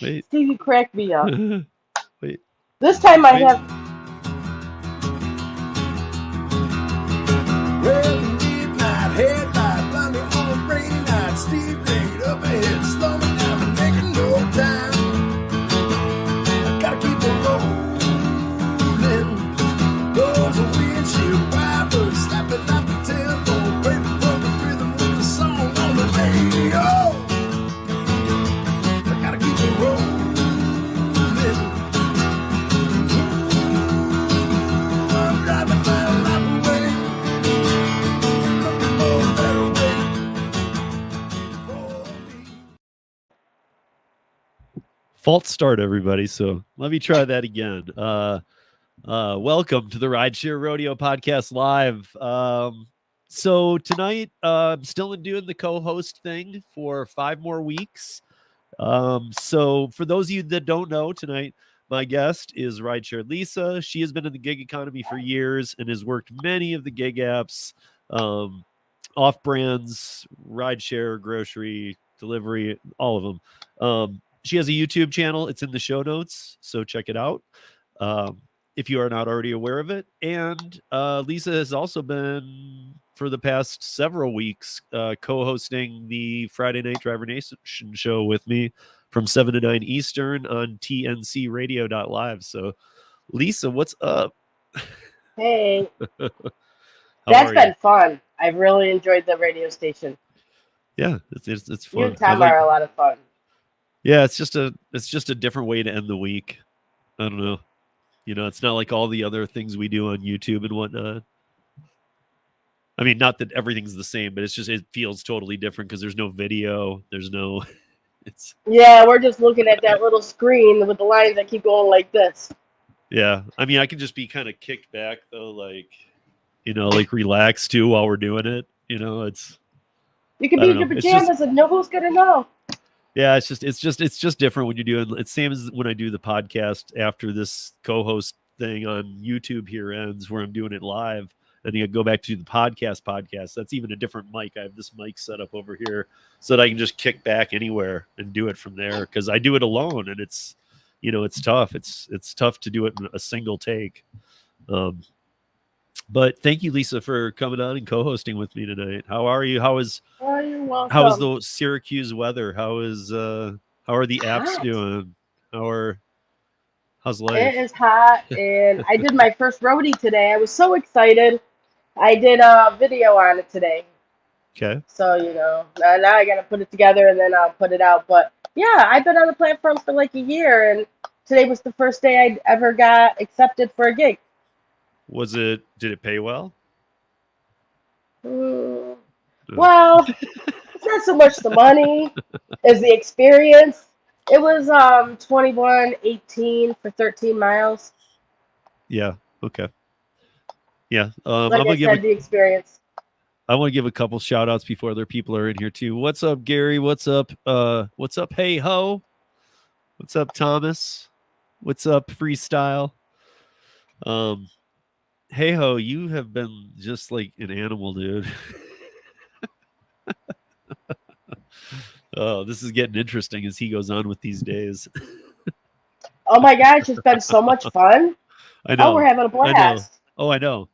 Wait. Steve, you cracked me up. Wait. This time I Wait. have. Well, midnight headlight, blinding on a rainy night. Steve laid up ahead, slowing down and making no time. I gotta keep on rolling. Those are windshield wipers slapping out the tempo, breaking from the rhythm with the song on the radio. I gotta keep on rolling. I'm driving my life away. False start, everybody. So let me try that again. Welcome to the Rideshare Rodeo Podcast Live. So tonight, I'm still doing the co-host thing for 5 more weeks. So for those of you that don't know, tonight my guest is Rideshare Lisa. She has been in the gig economy for years and has worked many of the gig apps, off brands, rideshare, grocery, delivery, all of them. She has a YouTube channel. It's in the show notes, so check it out if you are not already aware of it. And Lisa has also been, for the past several weeks, co-hosting the Friday Night Driver Nation show with me from 7 to 9 Eastern on tncradio.live. So, Lisa, what's up? Hey, How that's are been you? fun. I've really enjoyed the radio station. Yeah, it's You fun. and Tom are a lot of fun. Yeah, it's just a different way to end the week. I don't know. You know, it's not like all the other things we do on YouTube and whatnot. I mean, not that everything's the same, but it feels totally different because there's no video. There's no. It's Yeah, we're just looking at that little screen with the lines that keep going like this. yeah. I mean, I can just be kind of kicked back though, like like relaxed too while we're doing it. It's You could I be don't in your know. It's just pajamas and no one's gonna know. yeah. It's just different when you do it. It's same as when I do the podcast after this co-host thing on YouTube here ends, where I'm doing it live. And you go back to the podcast. That's even a different mic. I have this mic set up over here so that I can just kick back anywhere and do it from there. Because I do it alone, and it's tough. It's tough to do it in a single take. But thank you, Lisa, for coming on and co-hosting with me tonight. How are you? Oh, you're How is welcome. the Syracuse weather? How are the apps Hot. doing? How's It life? is hot, and I did my first roadie today. I was so excited. I did a video on it today. Okay. So, now I got to put it together and then I'll put it out. But yeah, I've been on the platform for like a year, and today was the first day I ever got accepted for a gig. Did it pay well? Mm, well, it's not so much the money as the experience. It was 21.18 for 13 miles. Yeah. Okay. Yeah. Like I said, the experience. I want to give a couple shout outs before other people are in here too. What's up, Gary? What's up? Hey Ho? What's up, Thomas? What's up, Freestyle? Hey Ho, you have been just like an animal, dude. Oh, this is getting interesting as he goes on with these days. Oh my gosh, it's been so much fun. I know. Oh, we're having a blast. I know.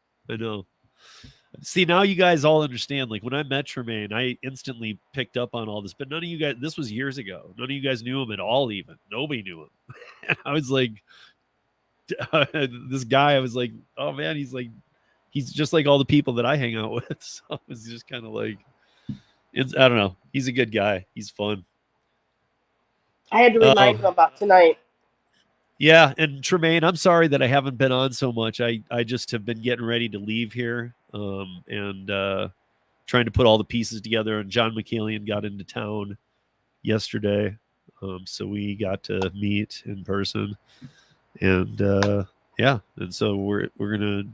See, now you guys all understand. Like when I met Tremaine, I instantly picked up on all this, but none of you guys, this was years ago. None of you guys knew him at all, even. Nobody knew him. And I was like, this guy, I was like, oh man, he's just like all the people that I hang out with. So it was just kind of like, I don't know. He's a good guy. He's fun. I had to remind him about tonight. Yeah, and Tremaine, I'm sorry that I haven't been on so much. I just have been getting ready to leave here, and trying to put all the pieces together. And John McCallion got into town yesterday, so we got to meet in person, and and so we're gonna.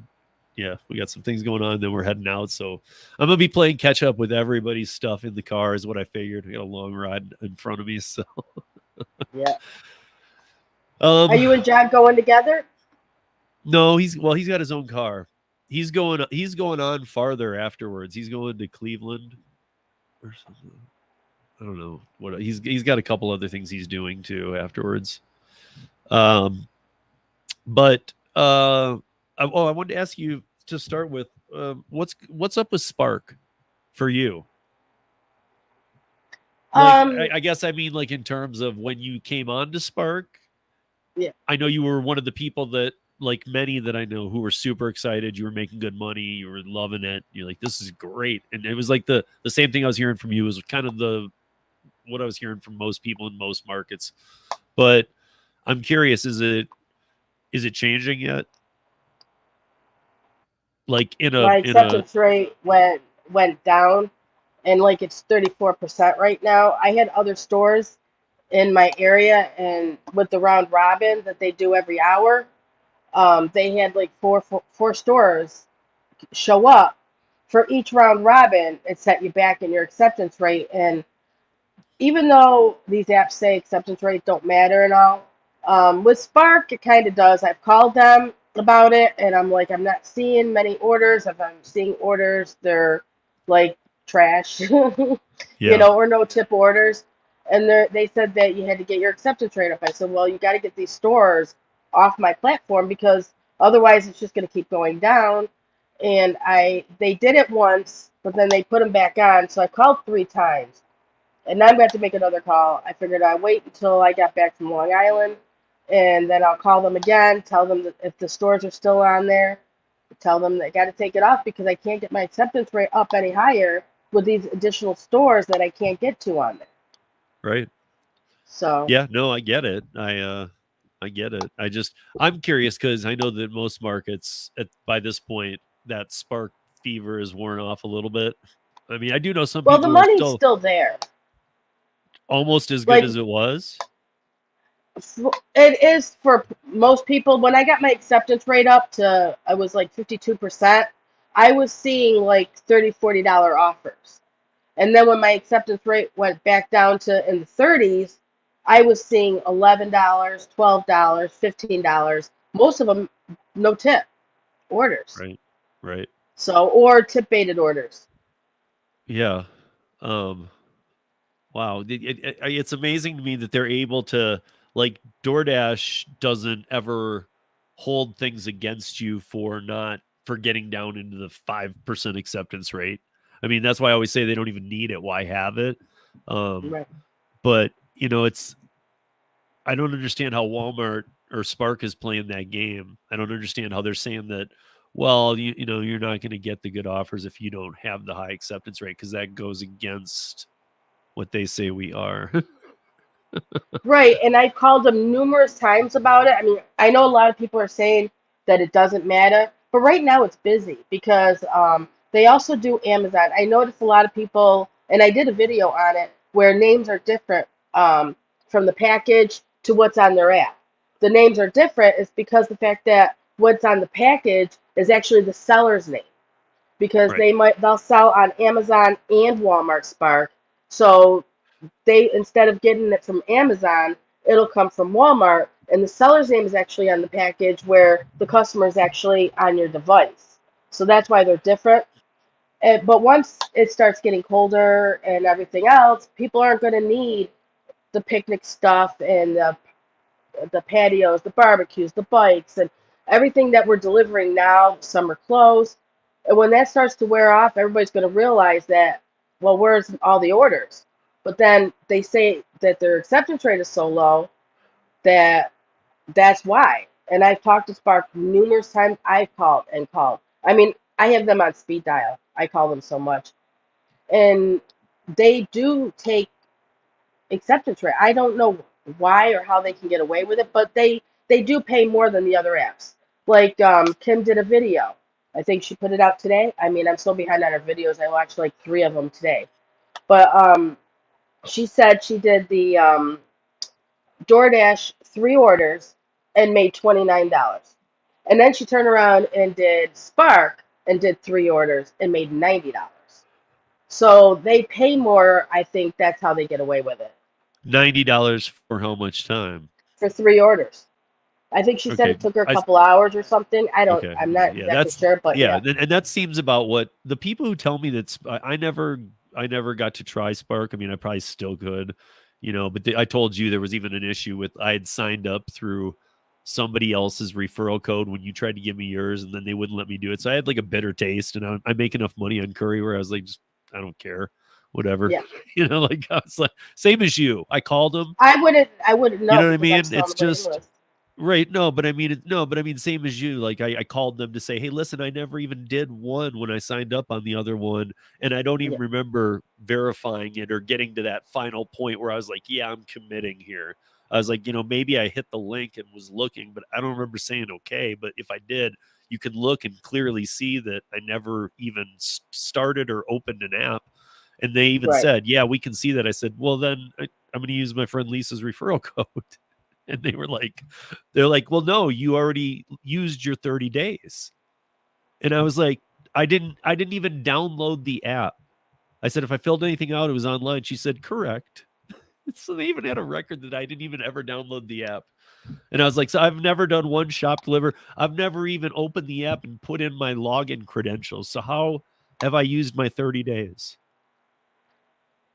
Yeah, we got some things going on. Then we're heading out. So I'm gonna be playing catch up with everybody's stuff in the car. Is what I figured. I got a long ride in front of me. So yeah. Are you and John going together? No, he's got his own car. He's going on farther afterwards. He's going to Cleveland or something. I don't know what he's got a couple other things he's doing too afterwards. But I wanted to ask you to start with what's up with Spark for you? Like, I guess I mean like in terms of when you came on to Spark. Yeah. I know you were one of the people that, like many that I know, who were super excited. You were making good money. You were loving it. You're like, this is great. And it was like the same thing I was hearing from you was kind of what I was hearing from most people in most markets. But I'm curious, is it changing yet? Like my acceptance rate went down, and like it's 34% right now. I had other stores in my area, and with the round robin that they do every hour, they had like four stores show up for each round robin. It set you back in your acceptance rate, and even though these apps say acceptance rate don't matter and all, with Spark it kind of does. I've called them about it, and I'm like, I'm not seeing many orders. If I'm seeing orders, they're like trash, or no tip orders. And they said that you had to get your acceptance rate up. I said, well, you got to get these stores off my platform because otherwise it's just going to keep going down. And they did it once, but then they put them back on. So I called 3 times. And now I'm going to make another call. I figured I'd wait until I got back from Long Island, and then I'll call them again, tell them that if the stores are still on there, tell them they got to take it off because I can't get my acceptance rate up any higher with these additional stores that I can't get to on there. Right. So yeah, no, I get it. I get it. I'm curious because I know that most markets by this point that Spark fever is worn off a little bit. I mean, I do know some people. Well, the money's still there. Almost as good as it was. It is for most people. When I got my acceptance rate up to, I was like 52%, I was seeing like $30, $40 offers. And then when my acceptance rate went back down to in the 30s, I was seeing $11, $12, $15. Most of them no tip orders. Right. So, or tip baited orders. Yeah. Wow. It's amazing to me that they're able to, like, DoorDash doesn't ever hold things against you for getting down into the 5% acceptance rate. I mean, that's why I always say they don't even need it. Why have it? Right. But, I don't understand how Walmart or Spark is playing that game. I don't understand how they're saying that, well, you're not going to get the good offers if you don't have the high acceptance rate because that goes against what they say we are. Right, and I called them numerous times about it. I mean, I know a lot of people are saying that it doesn't matter, but right now it's busy because they also do Amazon. I noticed a lot of people, and I did a video on it, where names are different from the package to what's on their app. The names are different is because the fact that what's on the package is actually the seller's name. Because Right. they'll sell on Amazon and Walmart Spark. So they, instead of getting it from Amazon, it'll come from Walmart, and the seller's name is actually on the package where the customer is actually on your device. So that's why they're different. But once it starts getting colder and everything else, people aren't going to need the picnic stuff and the patios, the barbecues, the bikes, and everything that we're delivering now, summer clothes. And when that starts to wear off, everybody's going to realize that, well, where's all the orders? But then they say that their acceptance rate is so low that that's why. And I've talked to Spark numerous times. I've called and called. I mean, I have them on speed dial. I call them so much. And they do take acceptance rate. I don't know why or how they can get away with it, but they do pay more than the other apps. Like Kim did a video. I think she put it out today. I mean, I'm so behind on her videos. I watched like 3 of them today. But she said she did the DoorDash 3 orders and made $29. And then she turned around and did Spark and did 3 orders and made $90. So they pay more. I think that's how they get away with it. $90 for how much time? For 3 orders. I think she said it took her a couple hours or something. I'm not exactly sure, but yeah. And that seems about what the people who tell me that I never got to try Spark. I mean, I probably still could, but I told you there was even an issue with I had signed up through somebody else's referral code when you tried to give me yours, and then they wouldn't let me do it. So I had like a bitter taste, and I make enough money on Curry where I was like, just, I don't care, whatever. Yeah. Like I was like, same as you. I called them. I wouldn't know. You know what I because I'm mean? still on It's the waiting just list. right. No, but I mean, same as you. Like I called them to say, hey, listen, I never even did one when I signed up on the other one, and I don't even Yeah. remember verifying it or getting to that final point where I was like, yeah, I'm committing here. I was like, maybe I hit the link and was looking, but I don't remember saying okay. But if I did, you can look and clearly see that I never even started or opened an app. And they even Right. said, yeah, we can see that. I said, well, then I'm going to use my friend Lisa's referral code. And they're like, well, no, you already used your 30 days. And I was like, I didn't even download the app. I said, if I filled anything out, it was online. She said, correct. So they even had a record that I didn't even ever download the app. And I was like, so I've never done one shop deliver. I've never even opened the app and put in my login credentials. So how have I used my 30 days?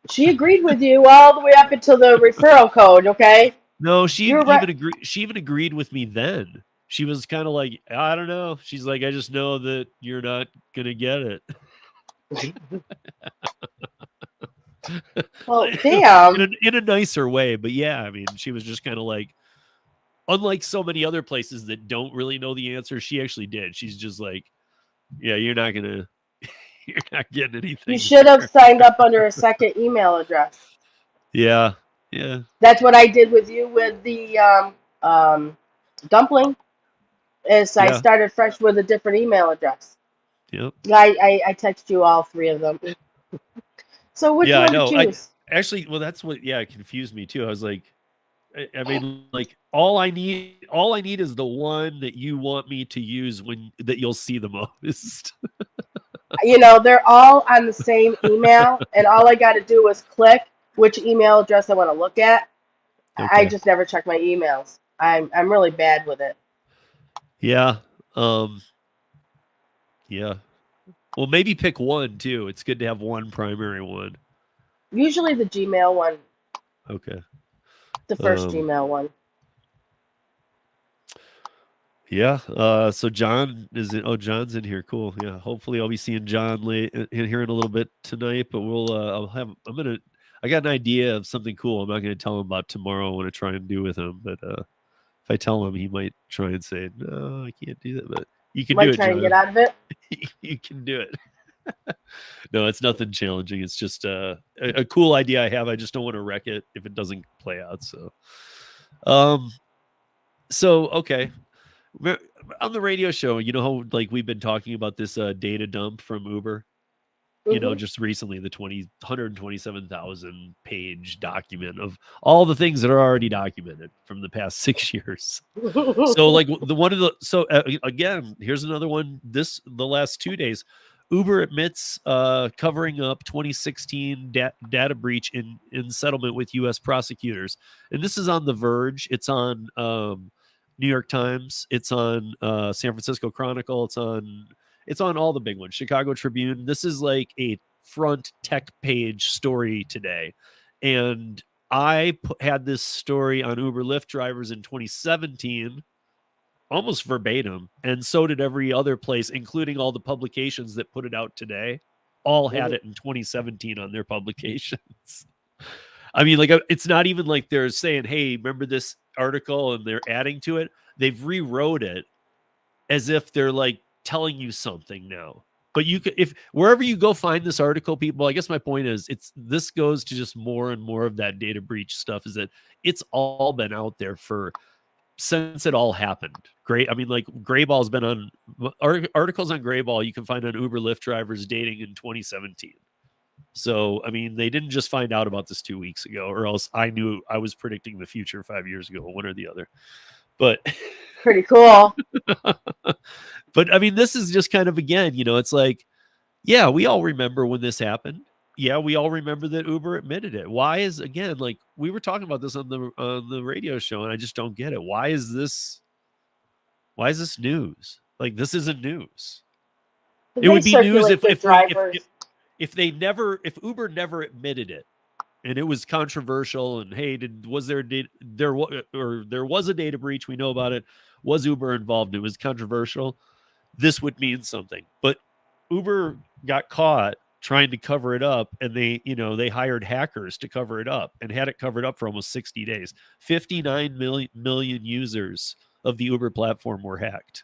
She agreed with you all the way up until the referral code. Okay. No, she You're even right. agreed. She even agreed with me then. She was kind of like, I don't know. She's like, I just know that you're not gonna get it. Well, damn. in a nicer way, but yeah, I mean, she was just kind of like, unlike so many other places that don't really know the answer, she actually did. She's just like, yeah, you're not getting anything. You should have signed up under a second email address. Yeah. That's what I did with you with the dumpling. Is I Yeah. started fresh with a different email address. Yep. I text you all three of them. So which one to choose? Actually, well, that's what it confused me too. I was like, I mean, like all I need is the one that you want me to use that you'll see the most. They're all on the same email, and all I got to do is click which email address I want to look at. Okay. I just never check my emails. I'm really bad with it. Yeah. Yeah. Well, maybe pick one too. It's good to have one primary one. Usually the Gmail one. Okay. The first Gmail one. Yeah. So John is in. Oh, John's in here. Cool. Yeah. Hopefully, I'll be seeing John late in here in a little bit tonight. But I got an idea of something cool. I'm not gonna tell him about tomorrow. I want to try and do with him. But if I tell him, he might try and say, "No, I can't do that." But you can do it, Try John. and get out of it. You can do it. No, it's nothing challenging. It's just a cool idea I have. I just don't want to wreck it if it doesn't play out. So okay. On the radio show, how like we've been talking about this data dump from Uber, just recently, the 127,000 page document of all the things that are already documented from the past 6 years. So like again, here's another one. The last 2 days, Uber admits covering up 2016 data breach in settlement with U.S. prosecutors, and this is on The Verge. It's on New York Times. It's on San Francisco Chronicle. It's on all the big ones. Chicago Tribune. This is like a front tech page story today, and I had this story on Uber Lyft drivers in 2017. Almost verbatim, and so did every other place, including all the publications that put it out today. All had it in 2017 on their publications. I mean, like, it's not even like they're saying, hey, remember this article, and they're adding to it. They've rewrote it as if they're like telling you something now. But you could, if wherever you go find this article, people, I guess my point is this goes to just more and more of that data breach stuff, is that it's all been out there since it all happened. Great. I mean, like Grayball's been on articles on Grayball you can find on Uber Lyft drivers dating in 2017. So, I mean, they didn't just find out about this 2 weeks ago, or else I knew I was predicting the future 5 years ago, one or the other. But pretty cool. But I mean, this is just kind of, again, it's like, yeah, we all remember when this happened. Yeah, we all remember that Uber admitted it. Why is, again, like we were talking about this on the radio show, and I just don't get it. Why is this news? Like, this isn't news. It would be news if if Uber never admitted it, and it was controversial, and hey, was there was a data breach, we know about it, was Uber involved, it was controversial, this would mean something. But Uber got caught trying to cover it up, and they hired hackers to cover it up and had it covered up for almost 60 days. 59 million users of the Uber platform were hacked.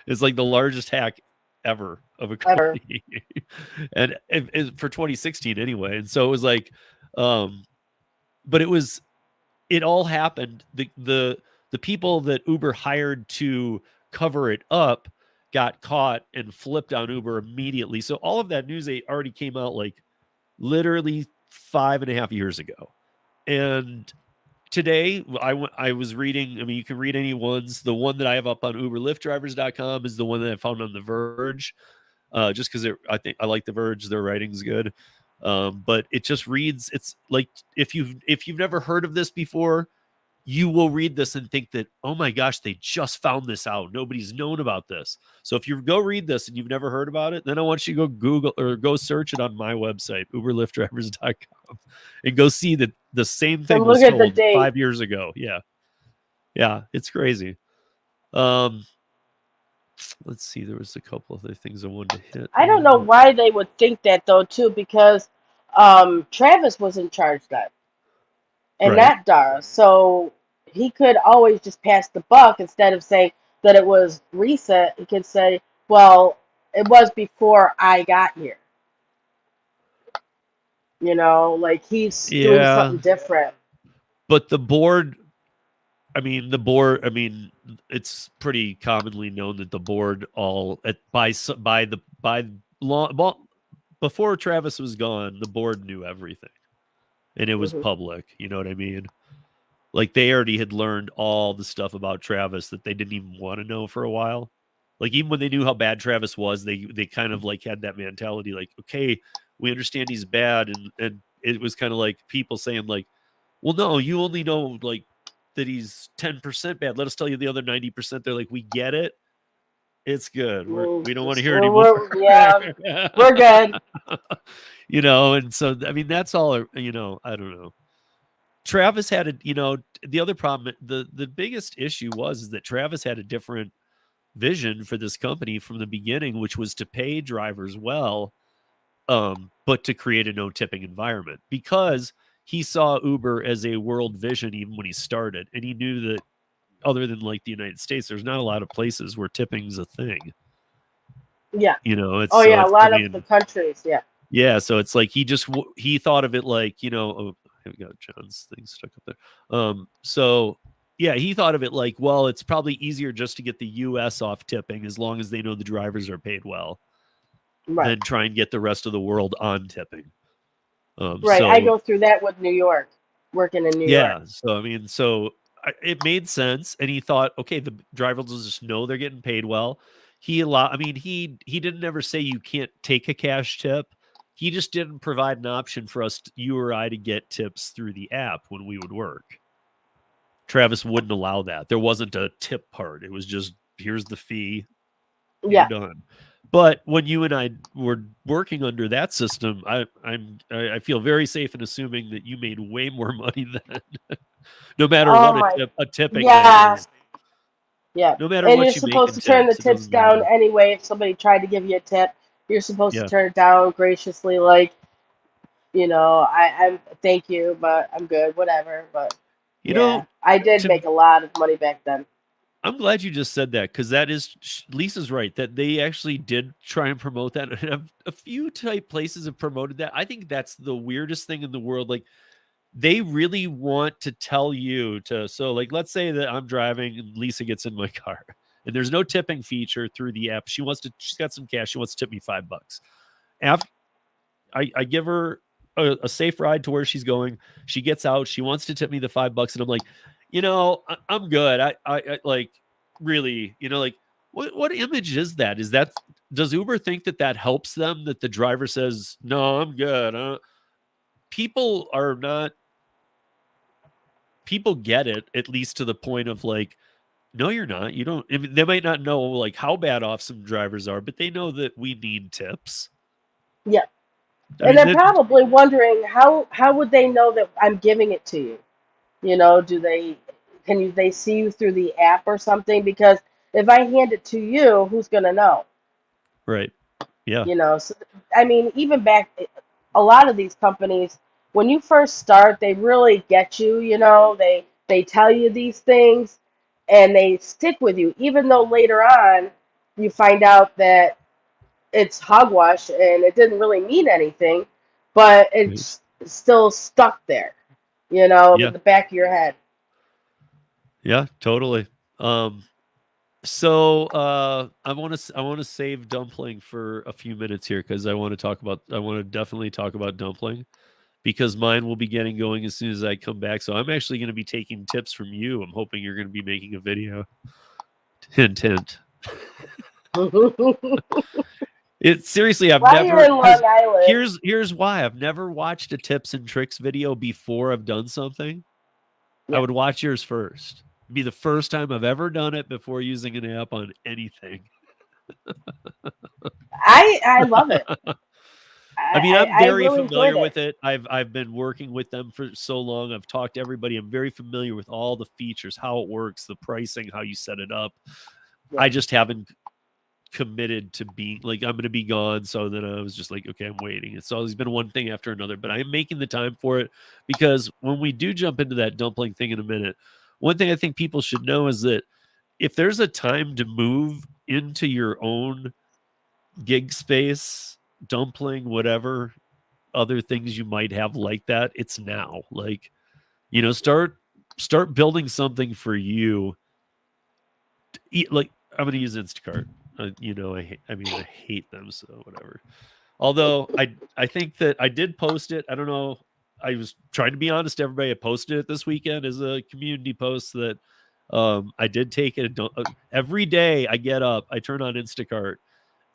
It's like the largest hack ever of a company. And for 2016 anyway. And so it was like, but it all happened. The people that Uber hired to cover it up got caught and flipped on Uber immediately. So all of that news already came out like literally 5.5 years ago. And today I was reading, I mean, you can read any ones. The one that I have up on uberlyftdrivers.com is the one that I found on The Verge, just because I think I like The Verge. Their writing's good. But it just reads, it's like, if you've never heard of this before, you will read this and think that, oh my gosh, they just found this out. Nobody's known about this. So if you go read this and you've never heard about it, then I want you to go Google or go search it on my website, uberlyftdrivers.com, and go see that the same thing was told 5 years ago. Yeah. Yeah. It's crazy. Let's see. There was a couple other things I wanted to hit. I don't know why they would think that though, too, because Travis was in charge then. And Right. not Dara. So he could always just pass the buck instead of saying that it was recent. He could say, well, it was before I got here. You know, like he's doing something different. But the board, it's pretty commonly known that the board before Travis was gone, the board knew everything. And it was public, you know what I mean? Like they already had learned all the stuff about Travis that they didn't even want to know for a while. Like even when they knew how bad Travis was, they kind of like had that mentality, like, okay, we understand he's bad, and it was kind of like people saying like, well, no, you only know like that he's 10% bad. Let us tell you the other 90%. They're like, we get it. It's good. We don't want to hear anymore. We're good. You know, and so, I mean, that's all, you know, I don't know. Travis had the other problem, the biggest issue was that Travis had a different vision for this company from the beginning, which was to pay drivers well, but to create a no tipping environment, because he saw Uber as a world vision even when he started. And he knew that other than like the United States, there's not a lot of places where tipping's a thing. Yeah. You know, a lot of the countries. Yeah. Yeah. So it's like, he thought of it like, you know, I've got John's thing stuck up there. So yeah, he thought of it like, well, it's probably easier just to get the US off tipping as long as they know the drivers are paid well, than try and get the rest of the world on tipping. Right. So, I go through that with New York, working in New York. Yeah. So, I mean, it made sense. And he thought, okay, the drivers will just know they're getting paid well. He didn't ever say you can't take a cash tip. He just didn't provide an option for us, you or I, to get tips through the app when we would work. Travis wouldn't allow that. There wasn't a tip part. It was just, here's the fee. Yeah. You're done. But when you and I were working under that system, I feel very safe in assuming that you made way more money than no matter what a tipping is. Yeah. No matter what you're supposed to turn the tips down anyway. If somebody tried to give you a tip, you're supposed to turn it down graciously, like, you know, I'm thank you, but I'm good, whatever. But you know, I did make a lot of money back then. I'm glad you just said that, because that is, Lisa's right, that they actually did try and promote that. And a few type places have promoted that. I think that's the weirdest thing in the world. Like, they really want to tell you to, so like, let's say that I'm driving and Lisa gets in my car and there's no tipping feature through the app. She's got some cash. She wants to tip me $5. After I give her a safe ride to where she's going, she gets out, she wants to tip me the $5. And I'm like, you know, I'm good. I like, really, you know, like, what image is that? Does Uber think that helps them, that the driver says, no, I'm good? People get it, at least to the point of like, no, you're not. I mean, they might not know like how bad off some drivers are, but they know that we need tips. Yeah. I And mean, they're probably wondering how would they know that I'm giving it to you? You know, they see you through the app or something? Because if I hand it to you, who's gonna know? right. Yeah. You know, so, I mean, even back, a lot of these companies, when you first start, they really get you. You know, they tell you these things, and they stick with you, even though later on you find out that it's hogwash and it didn't really mean anything, but Right. it's still stuck there. You know, Yeah. in the back of your head. Yeah, totally. Um, so I want to save dumpling for a few minutes here because I want to definitely talk about dumpling because mine will be getting going as soon as I come back. So I'm actually going to be taking tips from you. I'm hoping you're going to be making a video. Hint, hint. It seriously, I've While you're never, in Long Island, here's why I've never watched a tips and tricks video before I've done something. I yeah, would watch yours first. It'd be the first time I've ever done it before using an app on anything. I love it. I mean, I'm I very really enjoyed familiar it. with it. I've been working with them for so long. I've talked to everybody. I'm very familiar with all the features, how it works, the pricing, how you set it up. Yeah. I just haven't committed to being like I'm going to be gone. So then I was just like, okay, I'm waiting. It's always been one thing after another, but I am making the time for it because when we do jump into that dumpling thing in a minute, one thing I think people should know is that if there's a time to move into your own gig space, dumpling, whatever other things you might have like that, it's now. Like, start building something for you. Like, I'm gonna use Instacart. I hate them, so whatever. Although I think that I did post it. I don't know. I was trying to be honest to everybody. I posted it this weekend as a community post that I did take it. Every day I get up, I turn on Instacart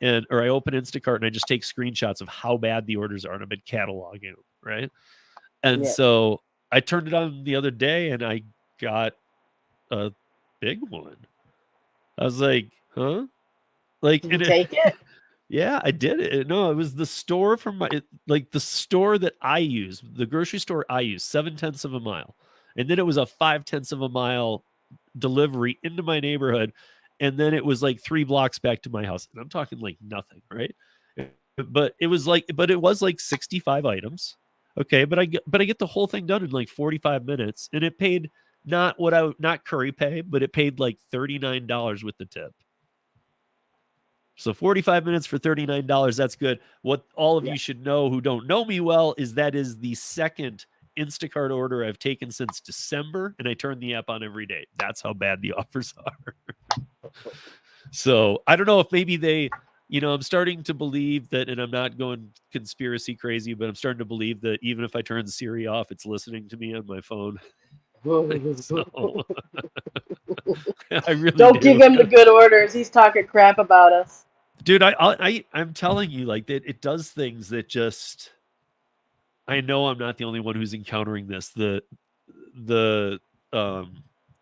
or I open Instacart and I just take screenshots of how bad the orders are and I've been cataloging them, right? And Yeah. so I turned it on the other day and I got a big one. I was like, huh? Like, Did you take it? yeah, I did it. No, it was the store the store that I use, the grocery store I use, 7/10 of a mile. And then it was a 5/10 of a mile delivery into my neighborhood. And then it was like 3 blocks back to my house. And I'm talking like nothing, right? But it was like 65 items. Okay, but I get the whole thing done in like 45 minutes. And it paid not curry pay, but it paid like $39 with the tip. So 45 minutes for $39, that's good. What all of you should know who don't know me well is that is the second Instacart order I've taken since December, and I turn the app on every day. That's how bad the offers are. So I don't know if maybe they, I'm starting to believe that, and I'm not going conspiracy crazy, but I'm starting to believe that even if I turn Siri off, it's listening to me on my phone. So I really Don't give him the good orders. He's talking crap about us. Dude, I'm telling you, like, that it does things that just, I know I'm not the only one who's encountering this. The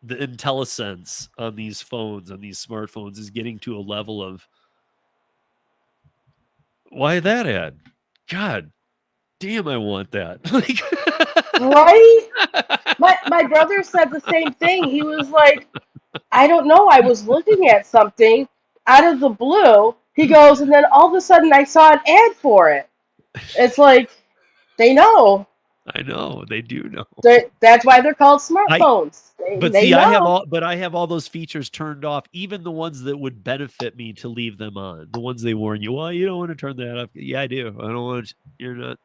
IntelliSense on these phones, on these smartphones, is getting to a level of, why that ad? God damn, I want that. Like, Right? My brother said the same thing. He was like, I don't know. I was looking at something out of the blue. He goes, and then all of a sudden I saw an ad for it. It's like, they know. I know they do know. That's why they're called smartphones. They know. I have all those features turned off, even the ones that would benefit me to leave them on. The ones they warn you, well, you don't want to turn that off. Yeah, I do. I don't want. You're not.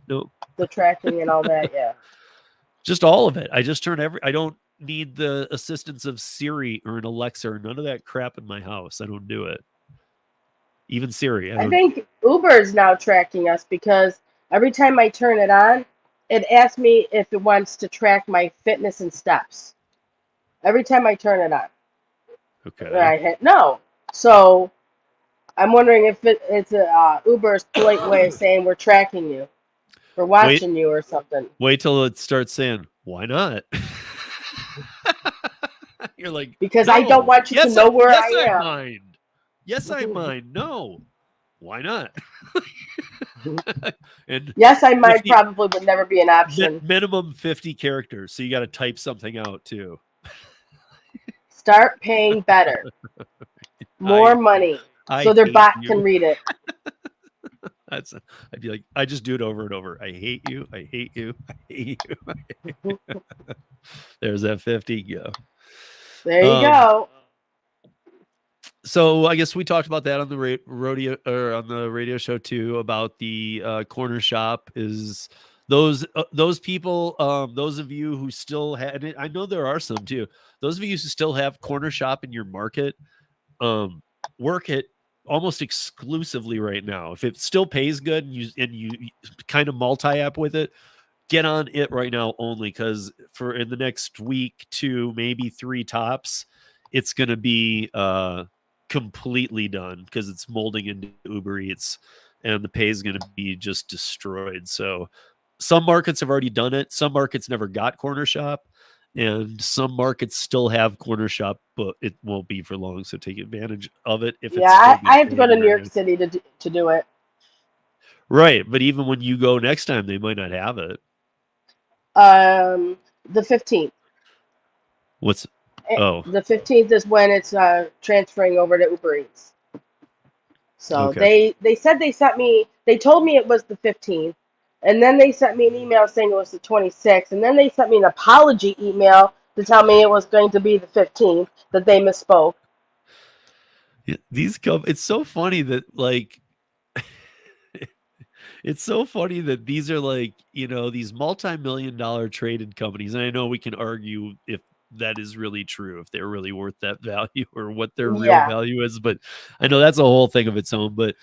Nope. The tracking and all that. Yeah. Just all of it. I just turn I don't need the assistance of Siri or an Alexa or none of that crap in my house. I don't do it. Even Siri. I think Uber is now tracking us because every time I turn it on, it asks me if it wants to track my fitness and steps. Every time I turn it on. Okay. And I hit no. So I'm wondering if it's Uber's polite way of saying we're tracking you. We're watching you or something. Wait till it starts saying, why not? You're like, because no. I don't want you to know where I am. Mind. Yes, I mind. No. Why not? And Yes, I might 50 probably would never be an option. minimum 50 characters, so you got to type something out too. Start paying better, more I money, I so their hate bot can you. read it. That's I'd be like, I just do it over and over. I hate you. I hate you. I hate you. There's that 50 go. There you Um, go. So I guess we talked about that on the rodeo or on the radio show too, about the corner shop. Is those people, those of you who still had it, I know there are some too, those of you who still have corner shop in your market, work it almost exclusively right now. If it still pays good and you kind of multi-app with it, get on it right now only, because for in the next week, 2, maybe 3 tops, it's going to be completely done because it's molding into Uber Eats, and the pay is going to be just destroyed. So some markets have already done it. Some markets never got corner shop, and some markets still have corner shop, but it won't be for long. So take advantage of it if it's still Yeah, being I have to go to paid New right York now. City to do it. Right, but even when you go next time, they might not have it. The 15th. What's oh The 15th is when it's transferring over to Uber Eats. So okay. they said they told me it was the 15th, and then they sent me an email saying it was the 26th, and then they sent me an apology email to tell me it was going to be the 15th, that they misspoke. Yeah, it's so funny that like it's so funny that these are like, these multi-million-dollar traded companies. And I know we can argue if that is really true, if they're really worth that value or what their real Yeah. value is. But I know that's a whole thing of its own. But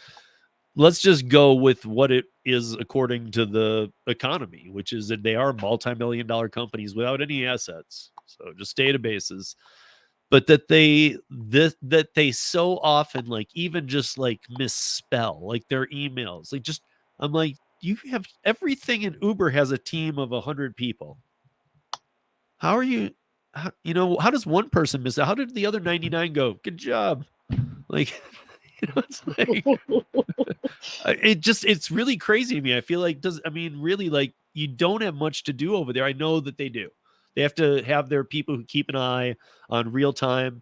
let's just go with what it is according to the economy, which is that they are multi-million-dollar companies without any assets. So just databases. But that they so often, like, even just like misspell like their emails, like, just, I'm like, you have everything in Uber has a team of 100 people. How are you? How does one person miss it? How did the other 99 go? Good job. Like, it's like it's really crazy to me. I feel like really, like, you don't have much to do over there. I know that they do. They have to have their people who keep an eye on real time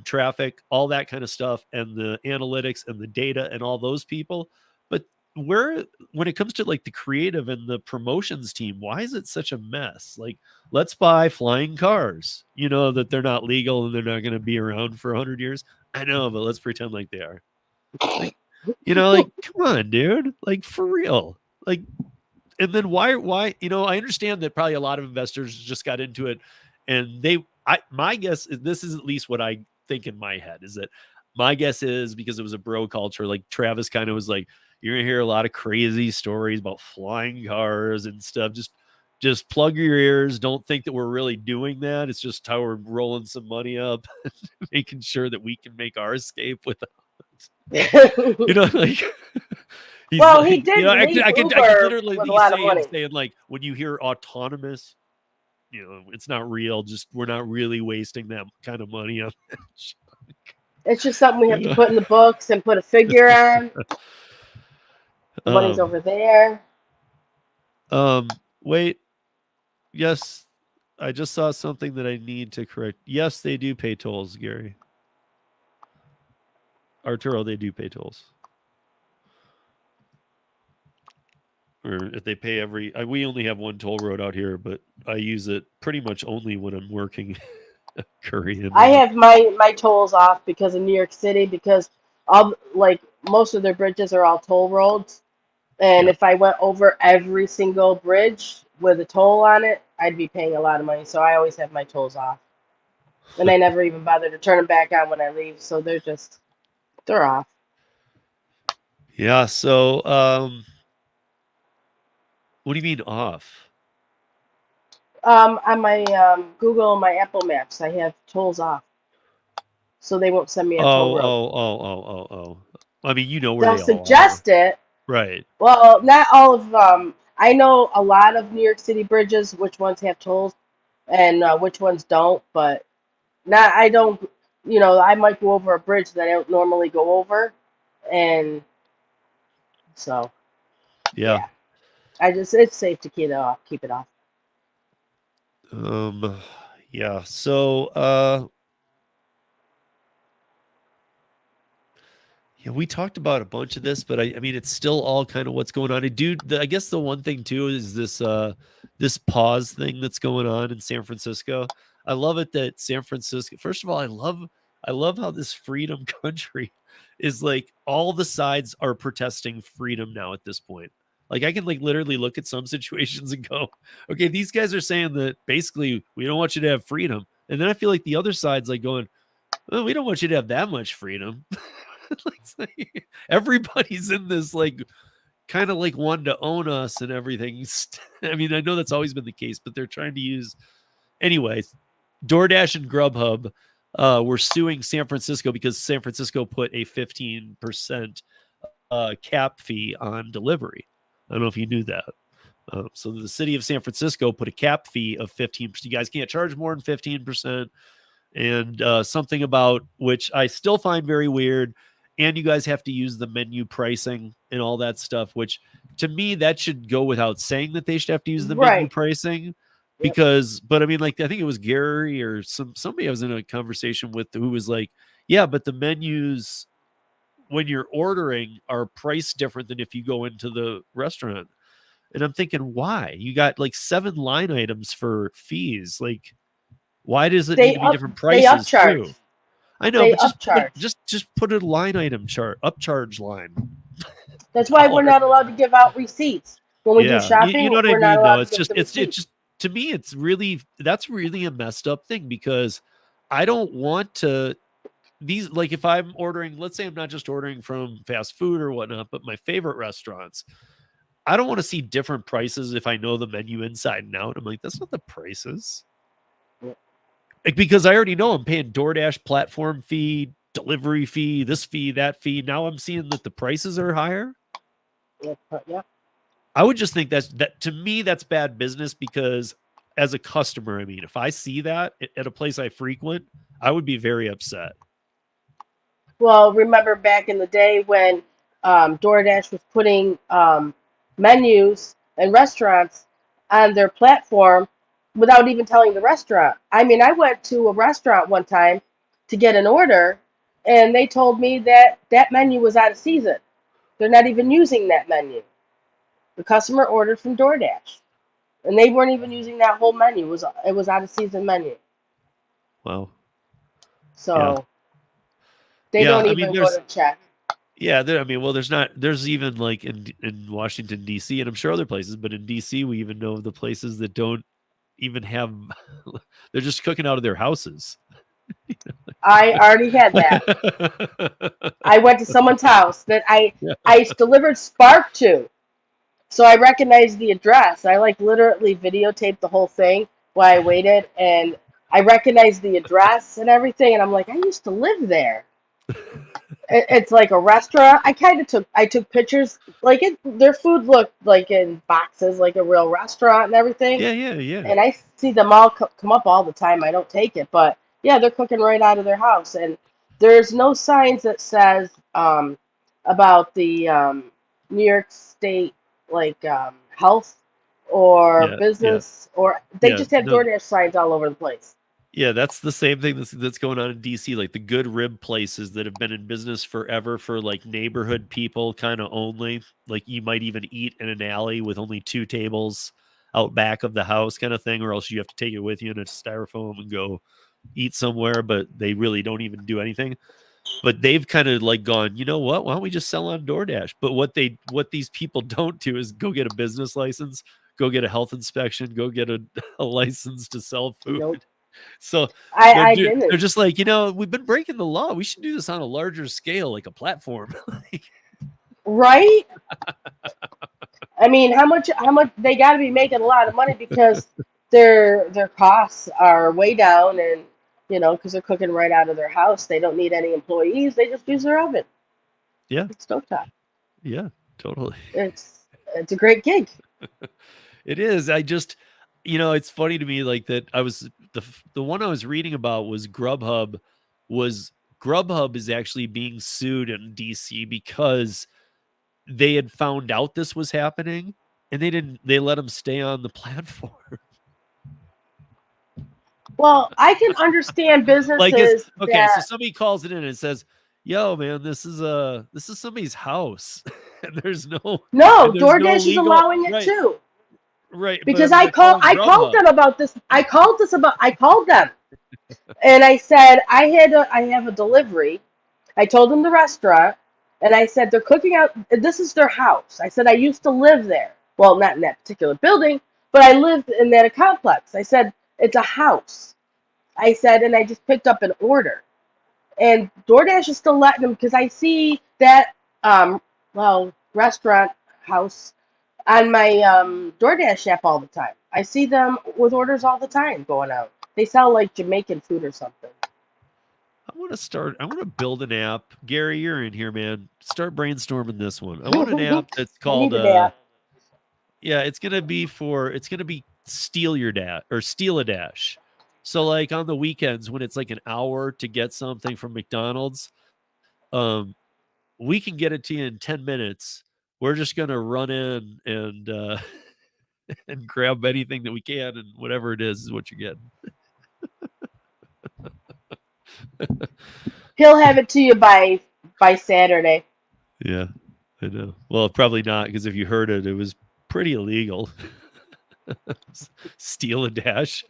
traffic, all that kind of stuff, and the analytics and the data and all those people. But when it comes to like the creative and the promotions team, why is it such a mess? Like, let's buy flying cars. You know that they're not legal and they're not going to be around for 100 years. I know, but let's pretend like they are. Like, like, come on, dude. Like, for real. Like, and then why, I understand that probably a lot of investors just got into it, and my guess is, this is at least what I think in my head, is that my guess is because it was a bro culture, like Travis kind of was like, you're gonna hear a lot of crazy stories about flying cars and stuff. Just plug your ears. Don't think that we're really doing that. It's just how we're rolling some money up, making sure that we can make our escape without, like, he's Well, like, he did leave I could Uber literally with a lot of say him money. saying, like, when you hear autonomous, it's not real. Just, we're not really wasting that kind of money on that. It's just something we have to put in the books and put a figure on. The money's over there. Wait. Yes, I just saw something that I need to correct. Yes, they do pay tolls, Gary. Arturo, they do pay tolls. Or if they pay we only have one toll road out here, but I use it pretty much only when I'm working Korean. I have my tolls off because of New York City, because most of their bridges are all toll roads, and Yeah. if I went over every single bridge with a toll on it, I'd be paying a lot of money. So I always have my tolls off, and I never even bother to turn them back on when I leave. So they're off. Yeah. So, what do you mean off? On my Google and my Apple Maps, I have tolls off, so they won't send me a toll road. Oh. I mean, you know where They'll they all are. suggest it. Right. Well, not all of them. I know a lot of New York City bridges, which ones have tolls and which ones don't, but not, I don't, I might go over a bridge that I don't normally go over, and So Yeah. it's safe to keep it off. Keep it off. Yeah. So, yeah, we talked about a bunch of this, but I mean, it's still all kind of what's going on. I guess the one thing too is this pause thing that's going on in San Francisco. I love it that San Francisco. First of all, I love how this freedom country is like all the sides are protesting freedom now at this point. Like I can like literally look at some situations and go, okay, these guys are saying that basically we don't want you to have freedom, and then I feel like the other side's like going, well, we don't want you to have that much freedom. Everybody's in this like kind of like wanting to own us and everything. I mean, I know that's always been the case, but they're trying to use anyways. DoorDash and Grubhub were suing San Francisco because San Francisco put a 15% cap fee on delivery. I don't know if you knew that. So the city of San Francisco put a cap fee of 15%. You guys can't charge more than 15%. And something about which I still find very weird. And you guys have to use the menu pricing and all that stuff, which to me, that should go without saying that they should have to use the menu pricing. Because, but I mean, like, I think it was Gary or somebody I was in a conversation with who was like, yeah, but the menus when you're ordering are priced different than if you go into the restaurant. And I'm thinking, why? You got like 7 line items for fees. Like, why does it need to be different prices too? I know, but just put a line item chart, upcharge line. That's why we're not allowed to give out receipts when we do shopping. You know what I mean? No, it's just to me, that's really a messed up thing because I don't want to these like if I'm ordering, let's say I'm not just ordering from fast food or whatnot, but my favorite restaurants. I don't want to see different prices if I know the menu inside and out. I'm like, that's not the prices. Like, because I already know I'm paying DoorDash platform fee, delivery fee, this fee, that fee. Now I'm seeing that the prices are higher. Yeah. I would just think that to me, that's bad business because as a customer, I mean, if I see that at a place I frequent, I would be very upset. Well, remember back in the day when DoorDash was putting menus and restaurants on their platform without even telling the restaurant. I mean, I went to a restaurant one time to get an order, and they told me that menu was out of season. They're not even using that menu. The customer ordered from DoorDash, and they weren't even using that whole menu. It was out of season menu. Wow. So they don't even go to check. Yeah, I mean, well, there's even like in Washington, D.C., and I'm sure other places, but in D.C., we even know the places that don't even have, they're just cooking out of their houses. I already had that. I went to someone's house that I delivered Spark to. So I recognized the address. I like literally videotaped the whole thing while I waited, and I recognized the address and everything, and I'm like, I used to live there. It's like a restaurant. I took pictures. Like their food looked like in boxes, like a real restaurant and everything. Yeah. And I see them all come up all the time. I don't take it, but yeah, they're cooking right out of their house, and there's no signs that says about the New York State health or business or they just have DoorDash signs all over the place. Yeah, that's the same thing that's going on in DC, like the good rib places that have been in business forever for like neighborhood people kind of only. Like you might even eat in an alley with only 2 tables out back of the house kind of thing, or else you have to take it with you in a styrofoam and go eat somewhere, but they really don't even do anything. But they've kind of like gone, you know what? Why don't we just sell on DoorDash? But what these people don't do is go get a business license, go get a health inspection, go get a license to sell food. Nope. So they're just like, we've been breaking the law. We should do this on a larger scale, like a platform. Right? I mean, how much they got to be making a lot of money because their costs are way down, and because they're cooking right out of their house. They don't need any employees. They just use their oven. Yeah. It's stovetop. Yeah, totally. It's a great gig. It is. I just, it's funny to me like that. I was the one I was reading about was Grubhub is actually being sued in DC because they had found out this was happening, and they let them stay on the platform. Well, I can understand Like, it's businesses okay. So that somebody calls it in and says, "Yo, man, this is somebody's house, and there's no no, no DoorDash is legal allowing it right, too. right." But I Because mean, they're calling I called Grubhub. them about this. I called them and I said I have a delivery. I told them the restaurant, and I said they're cooking out. This is their house. I said I used to live there. Well, not in that particular building, but I lived in that complex. I said it's a house. I said, and I just picked up an order. And DoorDash is still letting them because I see that restaurant house on my DoorDash app all the time. I see them with orders all the time going out. They sell like Jamaican food or something. I want to build an app. Gary, you're in here, man. Start brainstorming this one. I want an app that's I need called an app. yeah, it's gonna be Steal Your Dash or Steal a Dash. So like on the weekends when it's like an hour to get something from McDonald's, we can get it to you in 10 minutes. We're just gonna run in and and grab anything that we can, and whatever it is what you're getting. He'll have it to you by Saturday. Yeah, I know. Well, probably not, because if you heard it, it was pretty illegal. Steal a dash.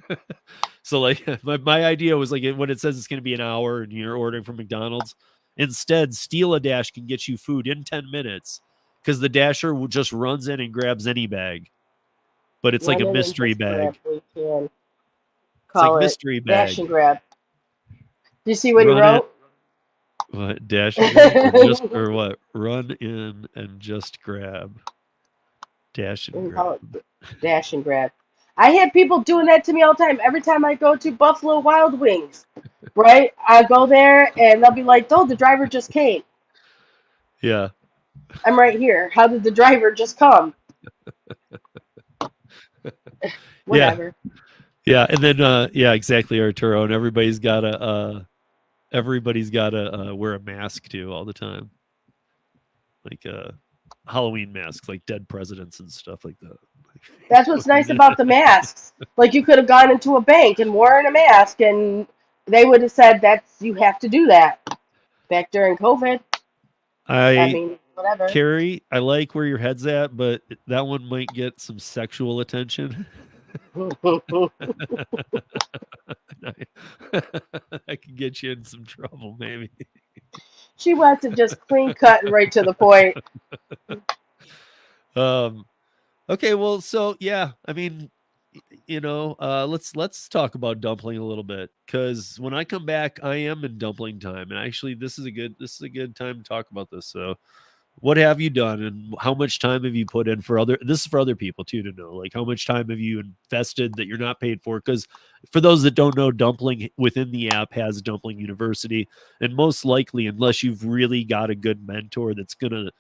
So like my idea was like when it says it's going to be an hour and you're ordering from McDonald's, instead Steal a Dash can get you food in 10 minutes because the dasher just runs in and grabs any bag, but it's like a mystery bag. We can It's call like it mystery dash bag. and grab. Do you see what he Run it. wrote? What dash and grab or just or what? Run in and just grab. Dash and grab. Dash and grab. I had people doing that to me all the time. Every time I go to Buffalo Wild Wings, right? I go there and they'll be like, "Oh, the driver just came." Yeah. I'm right here. How did the driver just come? Whatever. Yeah, and then yeah, exactly, Arturo. And everybody's gotta wear a mask too all the time. Like Halloween masks, like dead presidents and stuff like that. That's what's nice about the masks. Like you could have gone into a bank and worn a mask and they would have said you have to do that. Back during COVID. I mean, whatever. Carrie, I like where your head's at, but that one might get some sexual attention. I can get you in some trouble, maybe. She wants it just clean cut and right to the point. Okay, well, so yeah, I mean, let's talk about dumpling a little bit, because when I come back, I am in dumpling time, and actually, this is a good time to talk about this. So, what have you done, and how much time have you put in for other? This is for other people too to know, like how much time have you invested that you're not paid for? Because for those that don't know, dumpling within the app has Dumpling University, and most likely, unless you've really got a good mentor that's gonna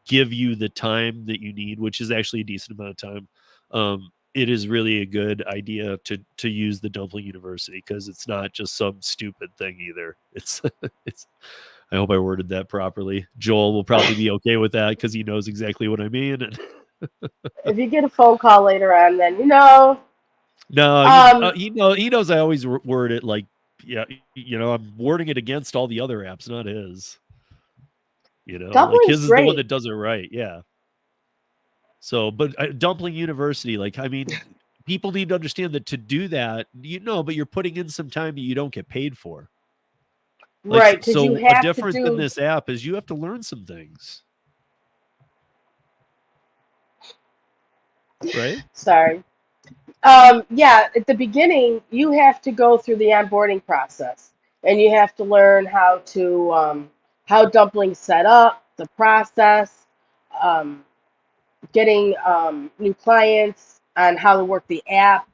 give you the time that you need, which is actually a decent amount of time, it is really a good idea to use the Dumpling University, because it's not just some stupid thing either. It's I hope I worded that properly. Joel will probably be okay with that because he knows exactly what I mean. If you get a phone call later on, then you know. No, he knows I always word it like, yeah, I'm wording it against all the other apps, not his. Like his is the one that does it right. Yeah. So, but Dumpling University, like, I mean, people need to understand that to do that, but you're putting in some time that you don't get paid for. Like, right. Because so you have a difference to in this app is you have to learn some things. Right? Sorry. Yeah, at the beginning, you have to go through the onboarding process, and you have to learn how Dumpling's set up, the process, getting new clients, on how to work the app,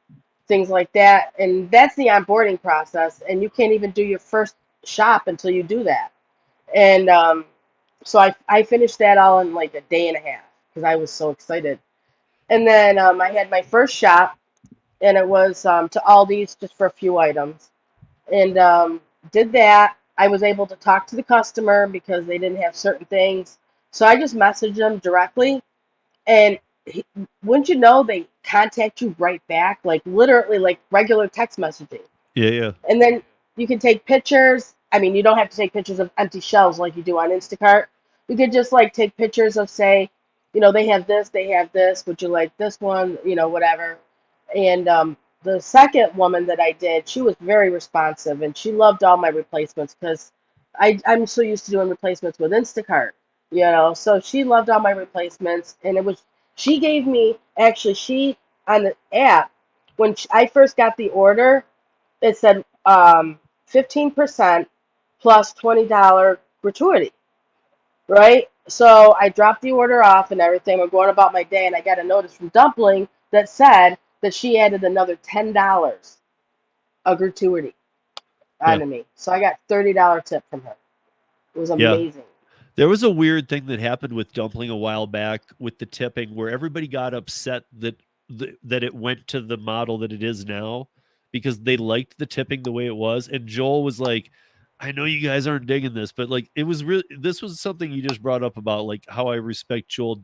things like that. And that's the onboarding process, and you can't even do your first shop until you do that. And so I finished that all in like a day and a half because I was so excited. And then I had my first shop, and it was to Aldi's just for a few items. And did that. I was able to talk to the customer because they didn't have certain things. So I just messaged them directly, and wouldn't you know, they contact you right back, like literally like regular text messaging. Yeah, yeah. And then you can take pictures. I mean, you don't have to take pictures of empty shelves like you do on Instacart. You could just like take pictures of, say, they have this, they have this. Would you like this one? Whatever. And the second woman that I did, she was very responsive, and she loved all my replacements because I'm so used to doing replacements with Instacart. So she loved all my replacements, and she gave me, actually, she, on the app, when I first got the order, it said 15% plus $20 gratuity, right? So I dropped the order off and everything. We're going about my day, and I got a notice from Dumpling that said that she added another $10 of gratuity Yeah. onto me. So I got $30 tip from her. It was Yeah. amazing. There was a weird thing that happened with Dumpling a while back with the tipping, where everybody got upset that it went to the model that it is now because they liked the tipping the way it was. And Joel was like, I know you guys aren't digging this, but like this was something you just brought up about like how I respect Joel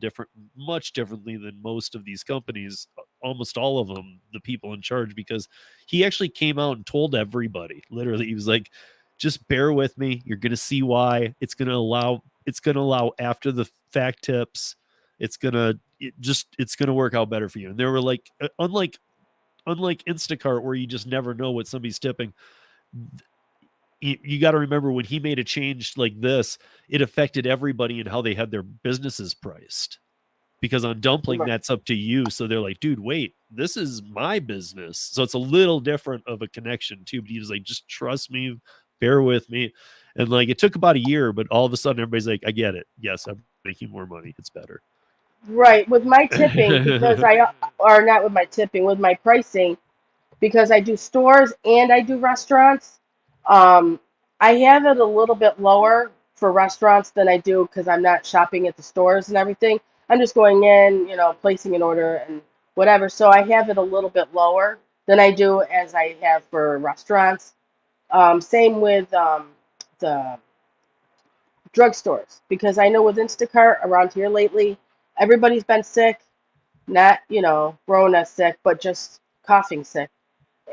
much differently than most of these companies, almost all of them, the people in charge, because he actually came out and told everybody, literally, he was like, just bear with me. You're going to see why. It's going to allow after the fact tips. It's going to work out better for you. And they were like, unlike Instacart, where you just never know what somebody's tipping, you got to remember when he made a change like this, it affected everybody in how they had their businesses priced. Because on Dumpling, that's up to you. So they're like, dude, wait, this is my business. So it's a little different of a connection too. But he was like, just trust me, bear with me. And like, it took about a year, but all of a sudden everybody's like, I get it. Yes, I'm making more money. It's better. Right. With my tipping, because with my pricing, because I do stores and I do restaurants, I have it a little bit lower for restaurants than I do because I'm not shopping at the stores and everything. I'm just going in, placing an order and whatever. So I have it a little bit lower than I do as I have for restaurants. Same with the drugstores, because I know with Instacart around here lately, everybody's been sick, not, Rona sick, but just coughing sick.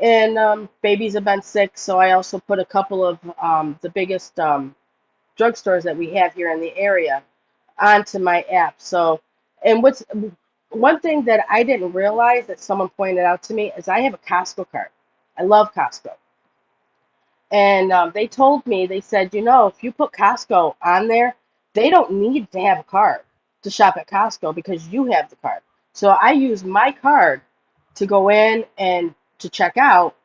And babies have been sick, so I also put a couple of the biggest drugstores that we have here in the area onto my app. So, and one thing that I didn't realize that someone pointed out to me is I have a Costco card. I love Costco. And they told me, they said, if you put Costco on there, they don't need to have a card to shop at Costco because you have the card. So I use my card to go in and to check out,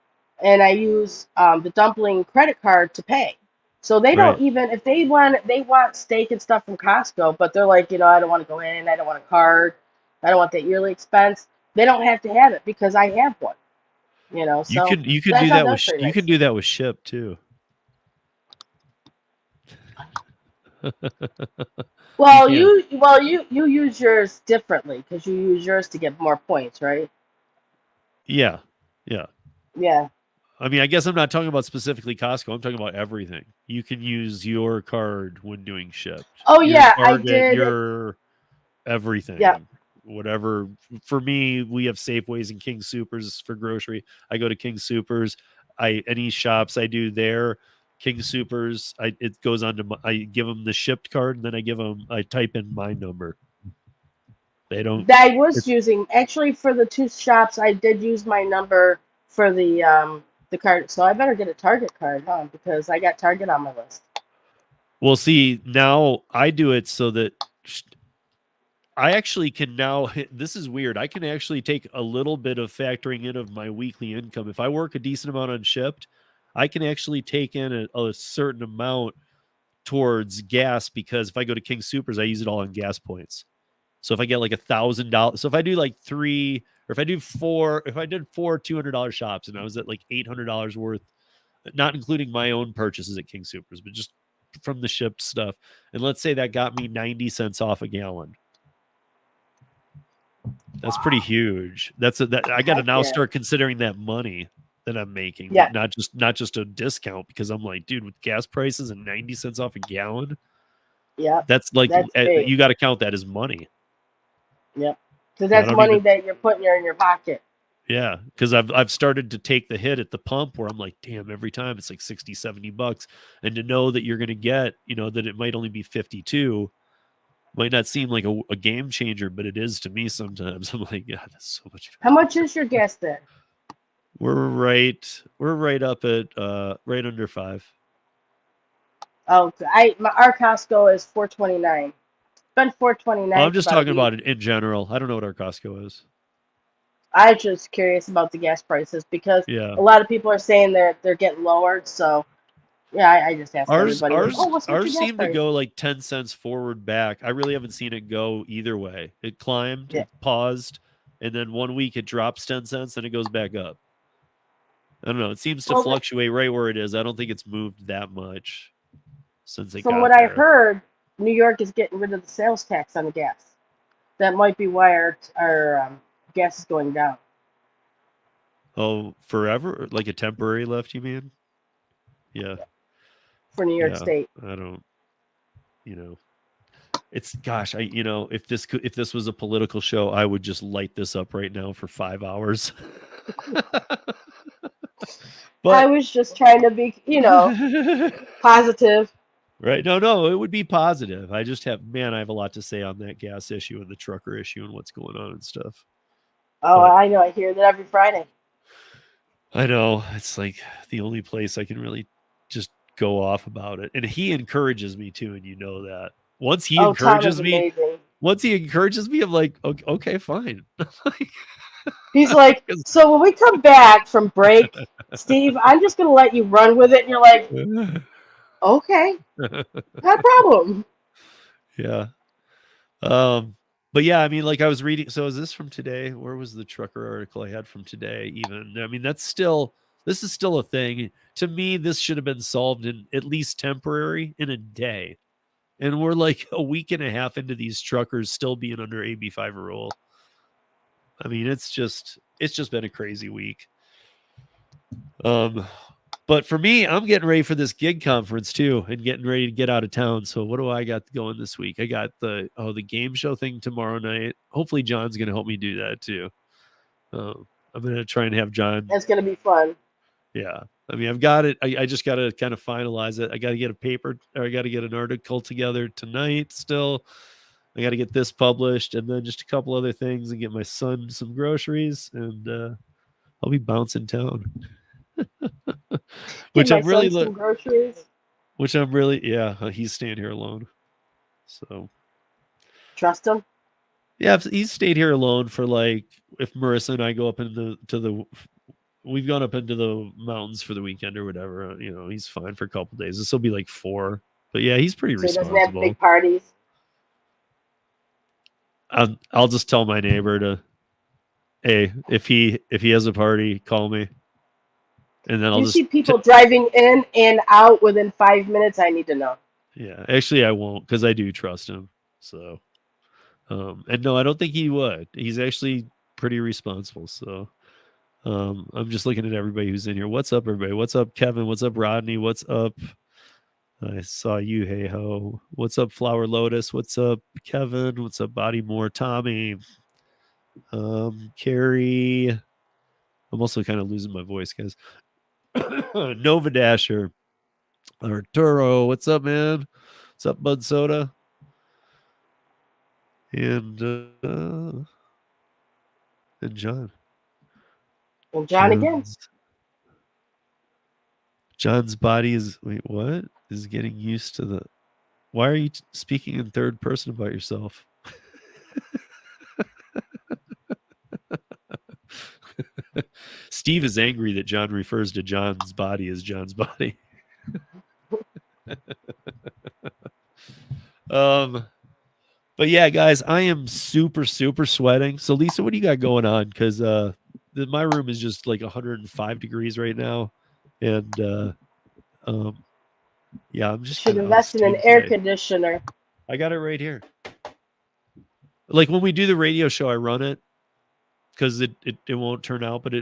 and I use the Dumpling credit card to pay. So they don't even, if they want steak and stuff from Costco, but they're like, I don't want to go in, I don't want a card, I don't want that yearly expense. They don't have to have it because I have one. So you can do that with you can do that with Ship too. Well, you use yours differently because you use yours to get more points, right? Yeah. I mean, I guess I'm not talking about specifically Costco. I'm talking about everything. You can use your card when doing Shipped. Oh, yeah, I did. Your everything. Yeah. Whatever. For me, we have Safeways and King Supers for grocery. I go to King Supers. Any shops I do there, King Supers, it goes on to I give them the shipped card, and then I type in my number. They don't. I was using, actually, for the two shops, I did use my number for the card. So I better get a Target card, huh? Because I got Target on my list. Well, see, now I do it so that I actually can now, this is weird. I can actually take a little bit of factoring in of my weekly income. If I work a decent amount on Shipped, I can actually take in a certain amount towards gas, because if I go to King Supers, I use it all on gas points. So if I get like $1,000, so if I do like three, or if I did four $200 shops, and I was at like $800 worth, not including my own purchases at King Supers, but just from the shipped stuff. And let's say that got me 90 cents off a gallon. That's pretty huge. I got to now start considering that money that I'm making, not just a discount, because I'm like, dude, with gas prices and 90 cents off a gallon, Yeah, That's like that's big. you got to count that as money. Yep. Because I that's don't money even. that you're putting in your pocket. Yeah, because I've started to take the hit at the pump where I'm like, damn, every time it's like 60, $70, and to know that you're gonna get, that it might only be 52 might not seem like a game changer, but it is to me sometimes. I'm like, God, that's so much How better. much is your gas there? We're right up at right under 5. Oh, our Costco is $4.29. Spent Well, $4.29 I'm for just about a talking week. about it in general. I don't know what our Costco is. I'm just curious about the gas prices because Yeah. a lot of people are saying they're getting lowered. So yeah, I just ask Ours everybody, like, oh, ours what's ours your gas seemed to price? go like 10 cents forward back. I really haven't seen it go either way. It climbed, Yeah. it paused, and then one week it drops 10 cents and it goes back up. I don't know. It seems to Well, fluctuate right where it is. I don't think it's moved that much since it from got what I there. heard, New York is getting rid of the sales tax on the gas. That might be why our gas is going down. Oh, forever? Like a temporary lift, you mean? Yeah. For New York Yeah. State. I don't, it's gosh, if this was a political show, I would just light this up right now for 5 hours. I But was just trying to be, positive. right. No, it would be positive. I have a lot to say on that gas issue and the trucker issue and what's going on and stuff. Oh, But I know. I hear that every Friday. I know it's like the only place I can really just go off about it. And he encourages me too, and you know that. Once he Oh, Tom is encourages me, amazing. I'm like, okay, fine. He's like, so when we come back from break, Steve, I'm just going to let you run with it. And you're like, okay, no problem. Yeah. But yeah, I mean, like I was reading. So is this from today? Where was the trucker article I had from today? Even, I mean, this is still a thing. To me, this should have been solved in at least temporary in a day. And we're like a week and a half into these truckers still being under AB5 rule. I mean, it's just been a crazy week. But for me, I'm getting ready for this gig conference too, and getting ready to get out of town. So what do I got going this week? I got the game show thing tomorrow night. Hopefully, John's going to help me do that too. I'm going to try and have John. That's going to be fun. Yeah, I mean, I've got it. I just got to kind of finalize it. I got to get I got to get an article together tonight. Still, I got to get this published, and then just a couple other things, and get my son some groceries, and I'll be bouncing town. Give my son some groceries. Which I'm really, he's staying here alone. So Trust him. Yeah, he's stayed here alone for like, if Marissa and I go up we've gone up into the mountains for the weekend or whatever. He's fine for a couple days. This will be like 4, but yeah, he's pretty responsible. He doesn't have big parties. I'll just tell my neighbor to, hey, if he has a party, call me. And then I'll just see people driving in and out within 5 minutes, I need to know. Yeah, actually I won't, because I do trust him. So, and no, I don't think he would. He's actually pretty responsible. So, I'm just looking at everybody who's in here. What's up, everybody? What's up, Kevin? What's up, Rodney? What's up? I saw you. Hey ho. What's up, Flower Lotus? What's up, Kevin? What's up, Body More? Tommy. Carrie. I'm also kind of losing my voice, guys. Nova Dasher. Arturo. What's up, man? What's up, Bud Soda? And John. And John again. John's body is getting used to the. Why are you speaking in third person about yourself? Steve is angry that John refers to John's body as John's body. But yeah, guys, I am super sweating. So Lisa, what do you got going on? Because my room is just like 105 degrees right now, and yeah, I'm just should invest in an air conditioner. I got it right here. Like when we do the radio show, I run it because it won't turn out, but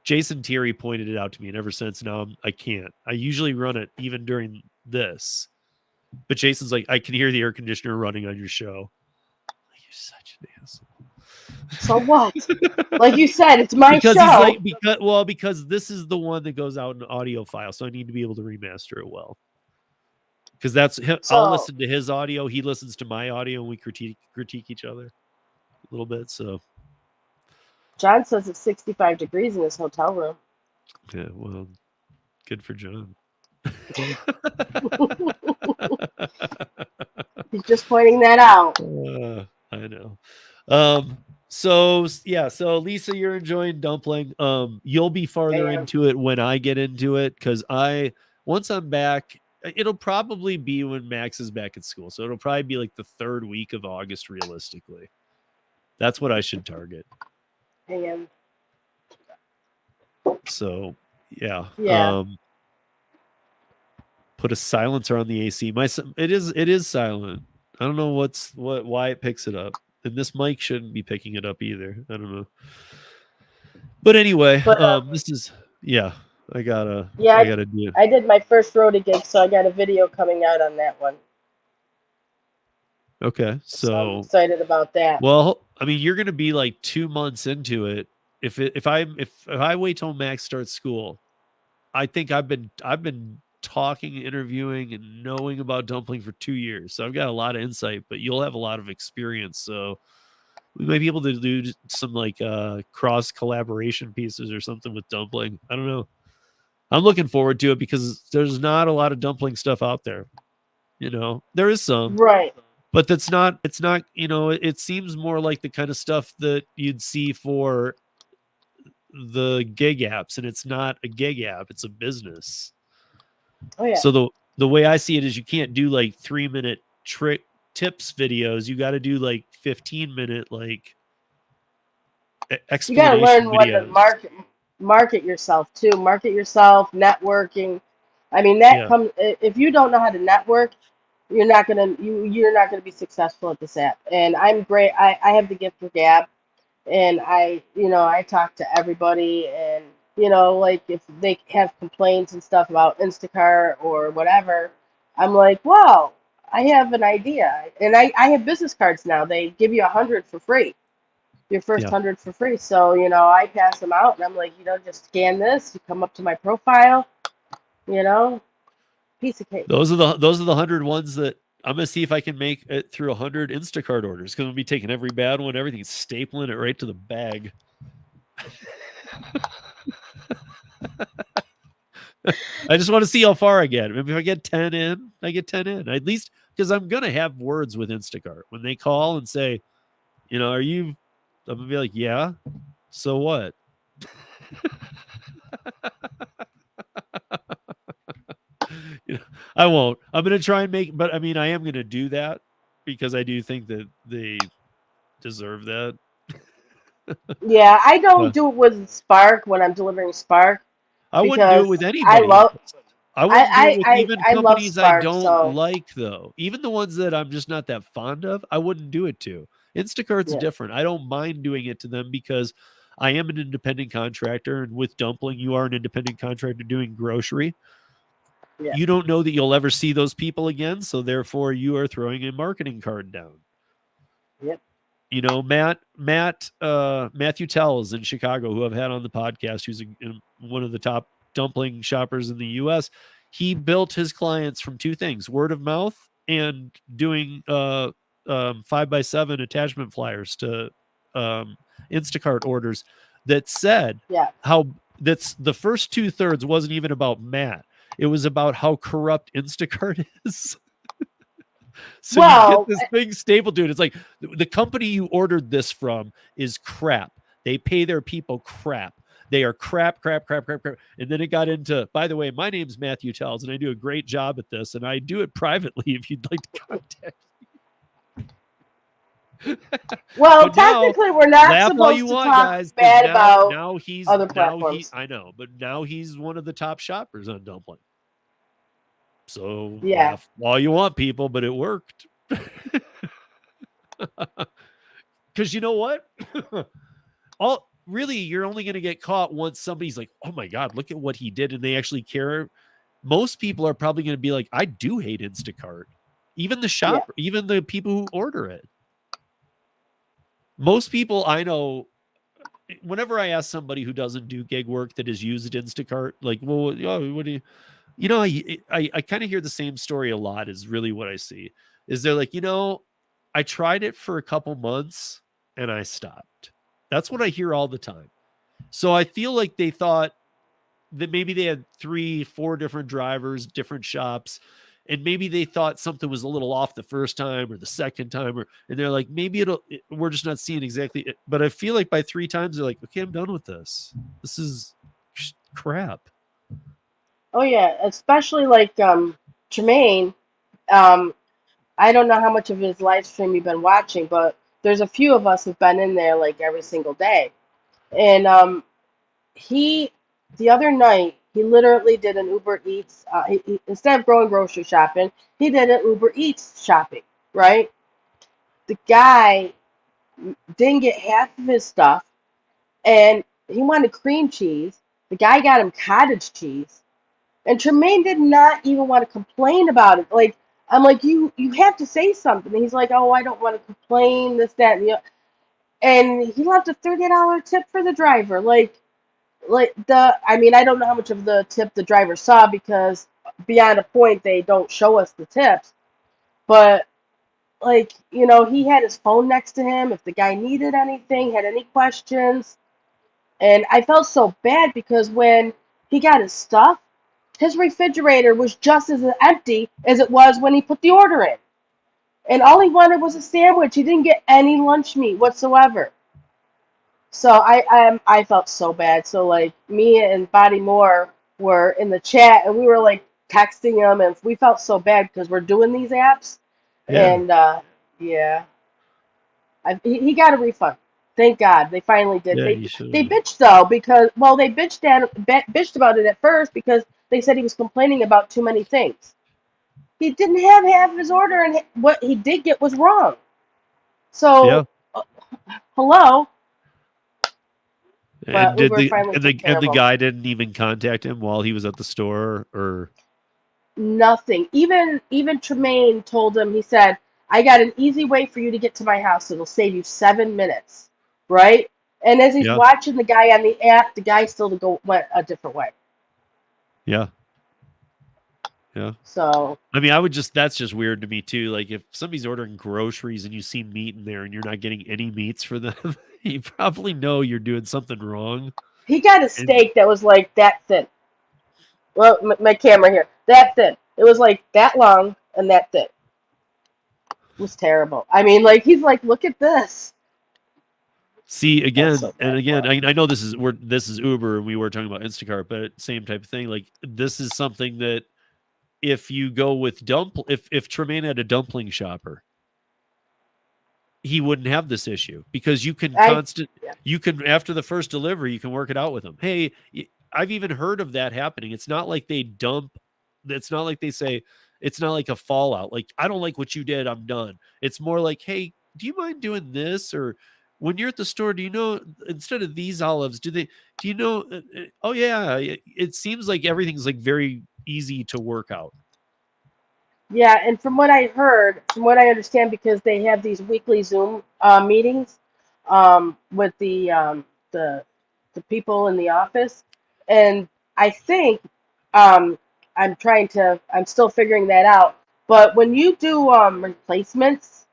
Jason Thierry pointed it out to me, and ever since now I can't. I usually run it even during this, But Jason's like, I can hear the air conditioner running on your show. Like, you're such an asshole. So what? Like you said, it's my because show. he's like, because this is the one that goes out in audio file, so I need to be able to remaster it well. Because that's him. I'll listen to his audio, he listens to my audio, and we critique each other a little bit. So John says it's 65 degrees in his hotel room. yeah, well, good for John. He's just pointing that out. I know. So Lisa, you're enjoying dumpling. You'll be farther into it when I get into it, because once I'm back, it'll probably be when Max is back at school. So it'll probably be like the 3rd week of August, realistically. That's what I should target. So yeah. Put a silencer on the AC. It is silent. I don't know why it picks it up. And this mic shouldn't be picking it up either. I don't know. But anyway, this is I gotta do it. I did my first roadie gig, so I got a video coming out on that one. Okay, so I'm excited about that. Well, I mean, you're gonna be like 2 months into it. If I wait till Max starts school, I think I've been talking, interviewing, and knowing about dumpling for 2 years. So I've got a lot of insight, but you'll have a lot of experience. So we might be able to do some like cross collaboration pieces or something with dumpling. I don't know. I'm looking forward to it because there's not a lot of dumpling stuff out there. There is some, right? But it's not, it seems more like the kind of stuff that you'd see for the gig apps, and it's not a gig app, it's a business. Oh yeah. So the way I see it is you can't do like 3-minute trick tips videos. You got to do like 15-minute like explanation. You got to learn videos. What to market yourself too. Market yourself, networking. I mean that comes if you don't know how to network, you're not gonna be successful at this app. And I'm great. I have the gift for gab, and I talk to everybody, and like if they have complaints and stuff about Instacart or whatever, I'm like, wow, I have an idea. And I have business cards now. They give you 100 for free. Your first 100 for free. So, I pass them out, and I'm like, just scan this. You come up to my profile, piece of cake. Those are the 100 ones that I'm going to see if I can make it through 100 Instacart orders. Because I'm going to be taking every bad one, everything, stapling it right to the bag. I just want to see how far I get. Maybe if I get 10 in, I get 10 in. At least because I'm going to have words with Instacart. When they call and say, are you... I'm going to be like, yeah, so what? I won't. I'm going to try and but I mean, I am going to do that because I do think that they deserve that. Yeah, I don't do it with Spark when I'm delivering Spark. I wouldn't do it with anybody. I wouldn't do it with even companies Spark, I don't like, though. Even the ones that I'm just not that fond of, I wouldn't do it to. Instacart's different. I don't mind doing it to them because I am an independent contractor, and with dumpling, you are an independent contractor doing grocery. Yeah. You don't know that you'll ever see those people again, so therefore you are throwing a marketing card down. Yep. Matthew Tells in Chicago, who I've had on the podcast, who's one of the top dumpling shoppers in the U.S., he built his clients from 2 things: word of mouth and doing 5x7 attachment flyers to Instacart orders that said how that's the first 2/3 wasn't even about Matt. It was about how corrupt Instacart is. So you get this thing stapled to it. It's like the company you ordered this from is crap. They pay their people crap. They are crap. And then it got into, by the way, my name's Matthew Tells, and I do a great job at this, and I do it privately if you'd like to contact me. Well, technically, we're not supposed to talk bad about other platforms. I know, but now he's one of the top shoppers on dumpling. So laugh all you want, people, but it worked. Because you know what? Really, you're only going to get caught once somebody's like, oh my God, look at what he did. And they actually care. Most people are probably going to be like, I do hate Instacart. even the shop, even the people who order it. Most people I know, whenever I ask somebody who doesn't do gig work that has used Instacart, like, well, what do you, I kind of hear the same story a lot is really what I see is they're like, I tried it for a couple months and I stopped. That's what I hear all the time. So I feel like they thought that maybe they had 3-4 different drivers, different shops, and maybe they thought something was a little off the first time or the second time, and they're like, maybe we're just not seeing exactly it. But I feel like by 3 times they're like, okay, I'm done with this. This is crap. Oh yeah, especially like Tremaine. I don't know how much of his live stream you've been watching, but there's a few of us who've been in there like every single day. And he, the other night, he literally did an Uber Eats. Instead of going grocery shopping, he did an Uber Eats shopping, right? The guy didn't get half of his stuff, and he wanted cream cheese. The guy got him cottage cheese. And Tremaine did not even want to complain about it. Like, I'm like, you have to say something. And he's like, oh, I don't want to complain, this, that, and the other. And he left a $30 tip for the driver. I mean, I don't know how much of the tip the driver saw because beyond a point, they don't show us the tips. But, like, he had his phone next to him. If the guy needed anything, had any questions. And I felt so bad because when he got his stuff, his refrigerator was just as empty as it was when he put the order in. And all he wanted was a sandwich. He didn't get any lunch meat whatsoever. So I felt so bad. So like me and Body Moore were in the chat and we were like texting him and we felt so bad because we're doing these apps. Yeah. And yeah. He got a refund. Thank God. They finally did. Yeah, They bitched though because they bitched about it at first because they said he was complaining about too many things. He didn't have half of his order, and what he did get was wrong. So, hello. And but Uber finally took care and the of him. guy didn't even contact him while he was at the store or Nothing. Even Tremaine told him. He said, "I got an easy way for you to get to my house. It'll save you 7 minutes." Right? And as he's watching the guy on the app, the guy still went a different way. Yeah. Yeah. So I mean, that's just weird to me too. Like if somebody's ordering groceries and you see meat in there and you're not getting any meats for them, you probably know you're doing something wrong. He got a steak that was like that thin. Well, my camera here, that thin. It was like that long and that thick. It was terrible. I mean, like he's like, look at this. See again, and again, I know this is Uber and we were talking about Instacart, but same type of thing. Like this is something that if you go with if Tremaine had a dumpling shopper, he wouldn't have this issue because you can you can after the first delivery, you can work it out with him. Hey, I've even heard of that happening. It's not like they dump. It's not like they say, it's not like a fallout. Like, I don't like what you did. I'm done. It's more like, hey, do you mind doing this? Or when you're at the store, do you know, instead of these olives, oh yeah, it seems like everything's like very easy to work out. Yeah. And from what I understand, because they have these weekly Zoom meetings with the people in the office. And I think I'm still figuring that out. But when you do replacements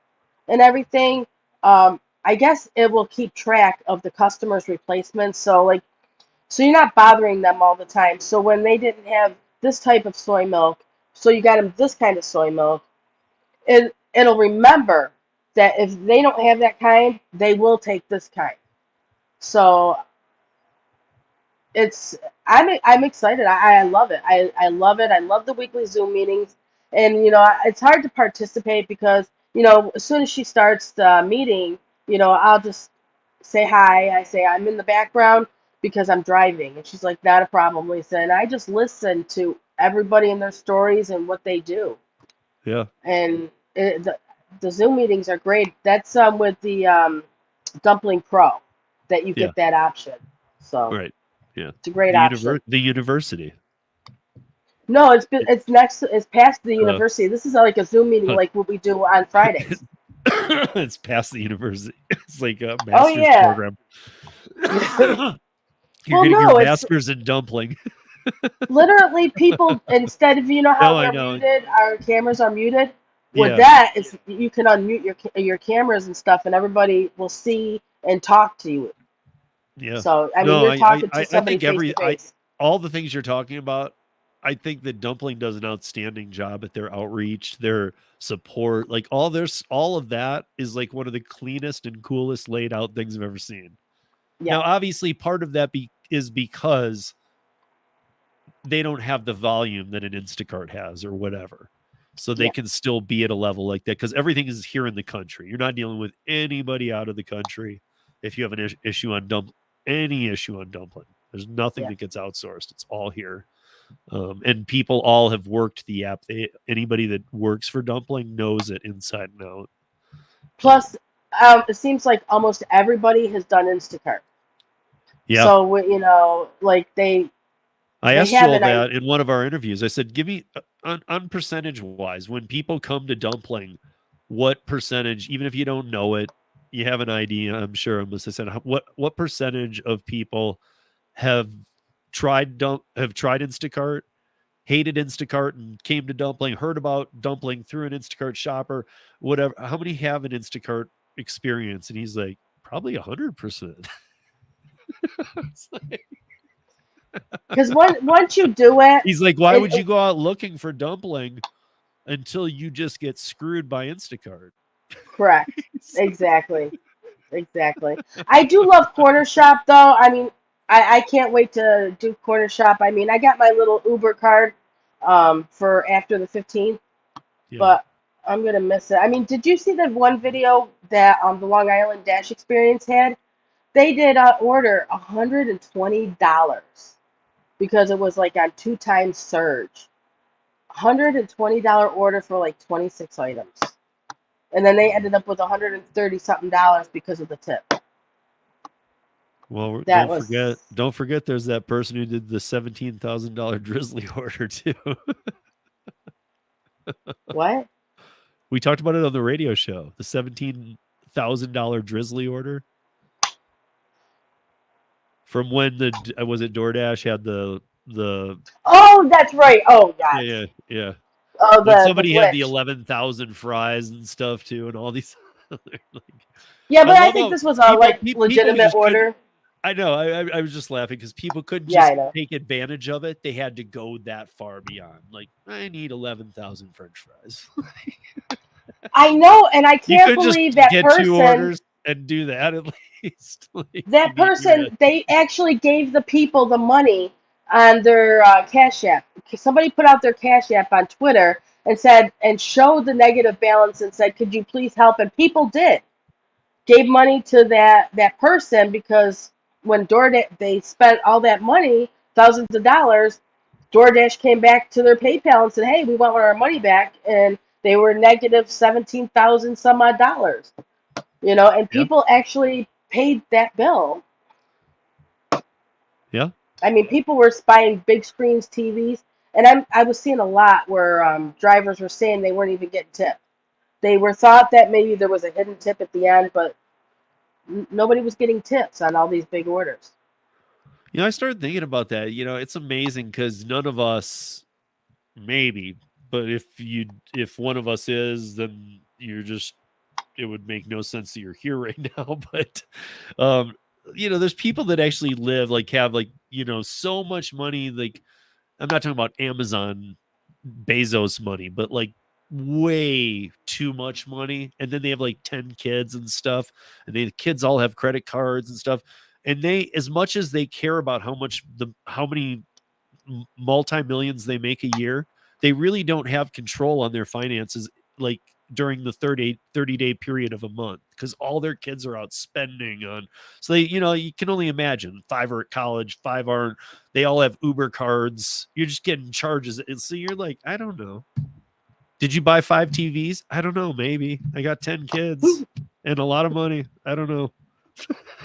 and everything, I guess it will keep track of the customer's replacements. So you're not bothering them all the time. So when they didn't have this type of soy milk, so you got them this kind of soy milk, it'll remember that if they don't have that kind, they will take this kind. So I'm excited. I love it. I love it. I love the weekly Zoom meetings. And, it's hard to participate because, as soon as she starts the meeting, I'll just say hi. I say I'm in the background because I'm driving. And she's like, not a problem, Lisa. And I just listen to everybody and their stories and what they do. Yeah. And the Zoom meetings are great. That's with the Dumpling Pro that you get that option. So right. Yeah. It's a great option. The university. No, it's next. It's past the university. This is like a Zoom meeting, Huh. like what we do on Fridays. It's past the university. It's like a Oh master's yeah. program. You're Well, getting no, your it's master's in dumpling. literally people instead of how No, I we're know. muted, our cameras are muted. With Yeah, that, it's you can unmute your cameras and stuff, and everybody will see and talk to you. yeah. So I mean, No, you're talking to I somebody think face to face. all the things you're talking about, I think that Dumpling does an outstanding job at their outreach, their support, like all of that is like one of the cleanest and coolest laid out things I've ever seen. Yeah, Now, obviously, part of that is because they don't have the volume that an Instacart has or whatever. So they Yeah. can still be at a level like that because everything is here in the country. You're not dealing with anybody out of the country. If you have an issue on any issue on Dumpling, there's nothing Yeah. that gets outsourced. It's all here. And people all have worked the app. Anybody that works for Dumpling knows it inside and out. Plus, it seems like almost everybody has done Instacart. Yeah. So like I they asked you have all an that in one of our interviews. I said, give me on percentage wise, when people come to Dumpling, what percentage, even if you don't know it, you have an idea, I'm sure. I said, what percentage of people have tried Instacart, hated Instacart, and came to Dumpling, heard about Dumpling through an Instacart shopper, whatever. How many have an Instacart experience? And he's like, probably 100%. It's like, because once you do it, he's like, why would you go out looking for Dumpling until you just get screwed by Instacart? Correct. Exactly. I do love Corner Shop though. I mean, I can't wait to do Corner Shop. I mean, I got my little Uber card for after the 15th, Yeah. but I'm gonna miss it. I mean, did you see that one video that the Long Island Dash Experience had? They did order $120 because it was like on 2 times surge. $120 order for like 26 items. And then they ended up with $130 something because of the tip. Well, That don't forget there's that person who did the $17,000 Drizzly order too. What? We talked about it on the radio show. The $17,000 Drizzly order. From when was it DoorDash had the Oh, that's right. Oh, God. yeah. Oh, When somebody had the glitch. 11,000 fries and stuff too, and all these. Yeah, but I love think how this was a people legitimate just couldn't- order. I know. I was just laughing because people couldn't Yeah, I just know. take advantage of it. They had to go that far beyond. Like, I need 11,000 French fries. I know, and I You can't could just believe that get person. 2 orders and do that at least. Like, That person, they actually gave the people the money on their Cash App. Somebody put out their Cash App on Twitter and showed the negative balance and said, "Could you please help?" And people did. Gave money to that person because when DoorDash, they spent all that money, thousands of dollars, DoorDash came back to their PayPal and said, "Hey, we want our money back," and they were negative 17,000 some odd dollars. And people actually paid that bill. Yeah. I mean, people were buying big screens, TVs, and I was seeing a lot where drivers were saying they weren't even getting tipped. They thought that maybe there was a hidden tip at the end, but nobody was getting tips on all these big orders. I started thinking about that. It's amazing because none of us, maybe, but if one of us is, then it would make no sense that you're here right now. But, there's people that actually live, like, have, like, so much money. Like, I'm not talking about Amazon Bezos money, but like way too much money. And then they have like 10 kids and stuff. And the kids all have credit cards and stuff. And they, as much as they care about how many multi-millions they make a year, they really don't have control on their finances, like during the 30-day period of a month, because all their kids are out spending on. So they, you can only imagine 5 are at college, 5 aren't. They all have Uber cards. You're just getting charges. And so you're like, I don't know. Did you buy 5 TVs? I don't know. Maybe. I got 10 kids and a lot of money. I don't know.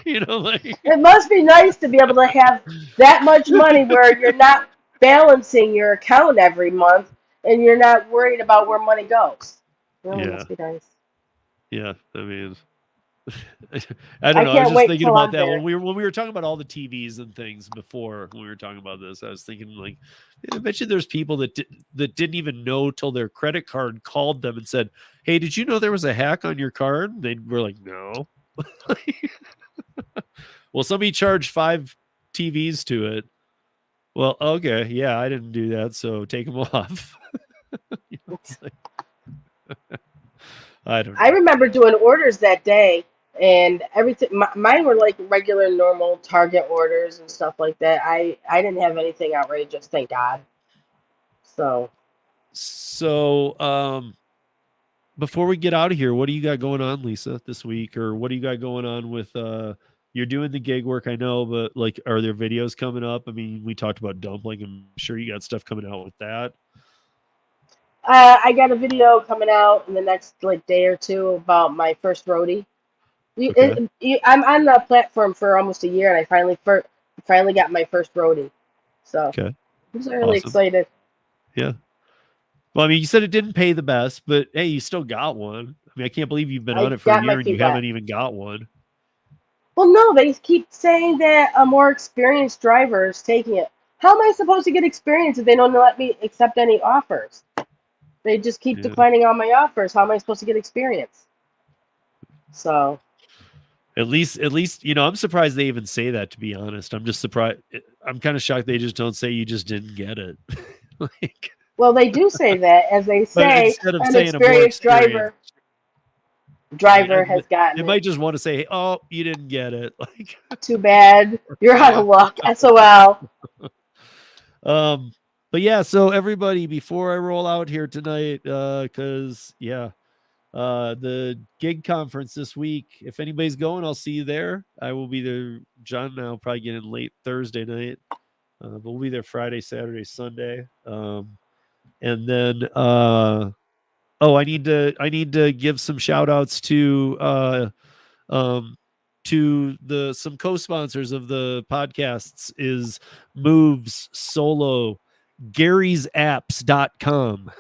Like, it must be nice to be able to have that much money where you're not balancing your account every month, and you're not worried about where money goes. Really, Yeah. must be nice. Yeah. I mean, I don't I know. I was can't just wait thinking till about I'm that there. when we were talking about all the TVs and things before when we were talking about this. I was thinking like, I bet you there's people that that didn't even know till their credit card called them and said, "Hey, did you know there was a hack on your card?" And they were like, "No." Well, somebody charged 5 TVs to it. Well, okay, yeah, I didn't do that, so take them off. It's like, I don't I know. remember doing orders that day, and everything. Mine were like regular, normal Target orders and stuff like that. I didn't have anything outrageous, thank God. So So, before we get out of here, what do you got going on, Lisa, this week? Or what do you got going on with you're doing the gig work, I know, but like are there videos coming up? I mean, we talked about dumpling. I'm sure you got stuff coming out with that. I got a video coming out in the next like day or two about my first roadie. Okay. I'm on the platform for almost a year, and I finally got my first roadie. So Okay. I'm just really Awesome. excited. Yeah. Well, I mean, you said it didn't pay the best, but hey, you still got one. I mean, I can't believe you've been on I it for a got my year and you feet wet. haven't even got one. Well, no, they keep saying that a more experienced driver is taking it. How am I supposed to get experience if they don't let me accept any offers? They just keep Yeah. declining all my offers. How am I supposed to get experience? So At least, I'm surprised they even say that, to be honest. I'm just surprised. I'm kind of shocked they just don't say you just didn't get it. Like, well, they do say that, as they but say, instead of an saying a more experienced experienced, driver has they gotten it. might just want to say, "Oh, you didn't get it." Like, Too bad. You're out of luck. SOL. um, but yeah. So everybody, before I roll out here tonight, because the gig conference this week. If anybody's going, I'll see you there. I will be there. John and I will probably get in late Thursday night, but we'll be there Friday, Saturday, Sunday. And then I need to give some shout outs um to the some co-sponsors of the podcasts is Moves Solo, Gary'sApps.com.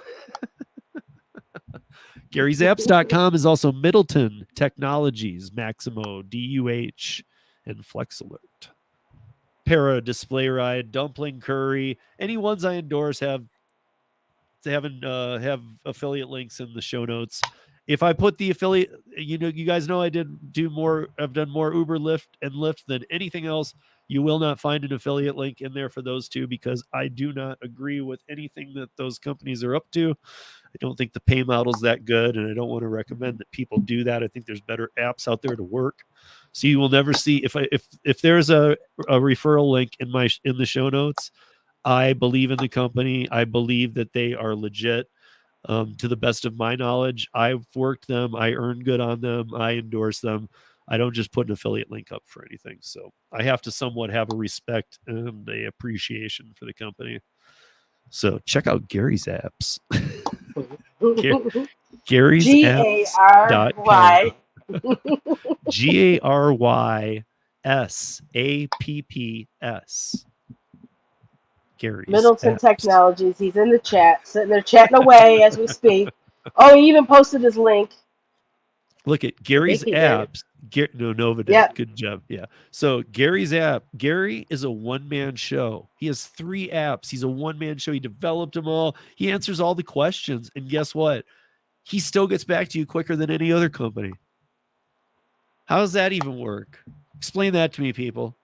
Gary'sApps.com is also Middleton Technologies, Maximo, DUH, and FlexAlert. Para Display Ride, Dumpling Curry, any ones I endorse have affiliate links in the show notes. If I put the affiliate, you guys know I've done more Uber, Lyft, and Lyft than anything else. You will not find an affiliate link in there for those two because I do not agree with anything that those companies are up to. I don't think the pay model's that good, and I don't want to recommend that people do that. I think there's better apps out there to work. So you will never see if there's a referral link in the show notes. I believe in the company. I believe that they are legit. To the best of my knowledge, I've worked them. I earn good on them. I endorse them. I don't just put an affiliate link up for anything. So I have to somewhat have a respect and a appreciation for the company. So check out Gary's apps. Gary's GARY. GarySapps. Gary's Middleton apps. Technologies. He's in the chat, sitting there chatting away as we speak. Oh, he even posted his link. Look at Gary's he did. apps. Nova did. Yep. Good job. Yeah. So Gary's app. Gary is a one-man show. He has 3 apps. He's a one-man show. He developed them all. He answers all the questions. And guess what? He still gets back to you quicker than any other company. How does that even work? Explain that to me, people.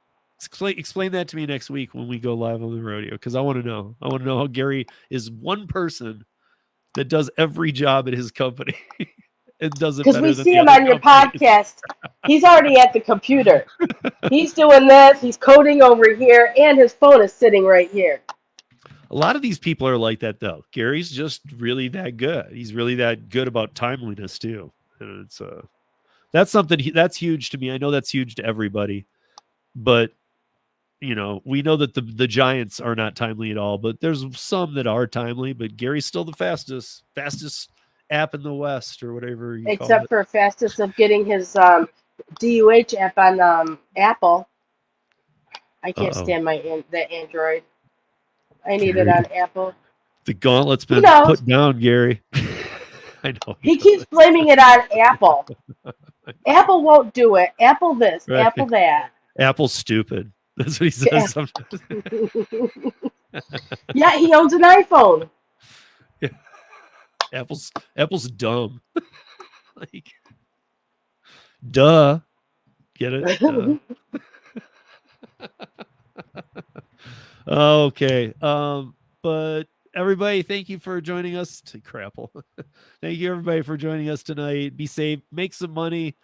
Explain that to me next week when we go live on the rodeo, because I want to know. I want to know how Gary is one person that does every job at his company. It does it Because better we than see the him other on your companies. podcast. He's already at the computer. He's doing this. He's coding over here, and his phone is sitting right here. A lot of these people are like that, though. Gary's just really that good. He's really that good about timeliness too, and it's that's something that's huge to me. I know that's huge to everybody, but we know that the Giants are not timely at all. But there's some that are timely. But Gary's still the fastest app in the West, or whatever you call Except it. for fastest of getting his DUH app on Apple. I can't stand the Android. I need it Gary. on Apple. The gauntlet's Who been knows? put down, Gary. I know. He keeps blaming it on Apple. Apple won't do it. Apple this, Right. Apple that. Apple's stupid. That's what he says sometimes. Yeah, he owns an iPhone. Yeah. Apple's dumb. Like, duh. Get it? Duh. Okay. But everybody, thank you for joining us. To Crapple. Thank you everybody for joining us tonight. Be safe, make some money.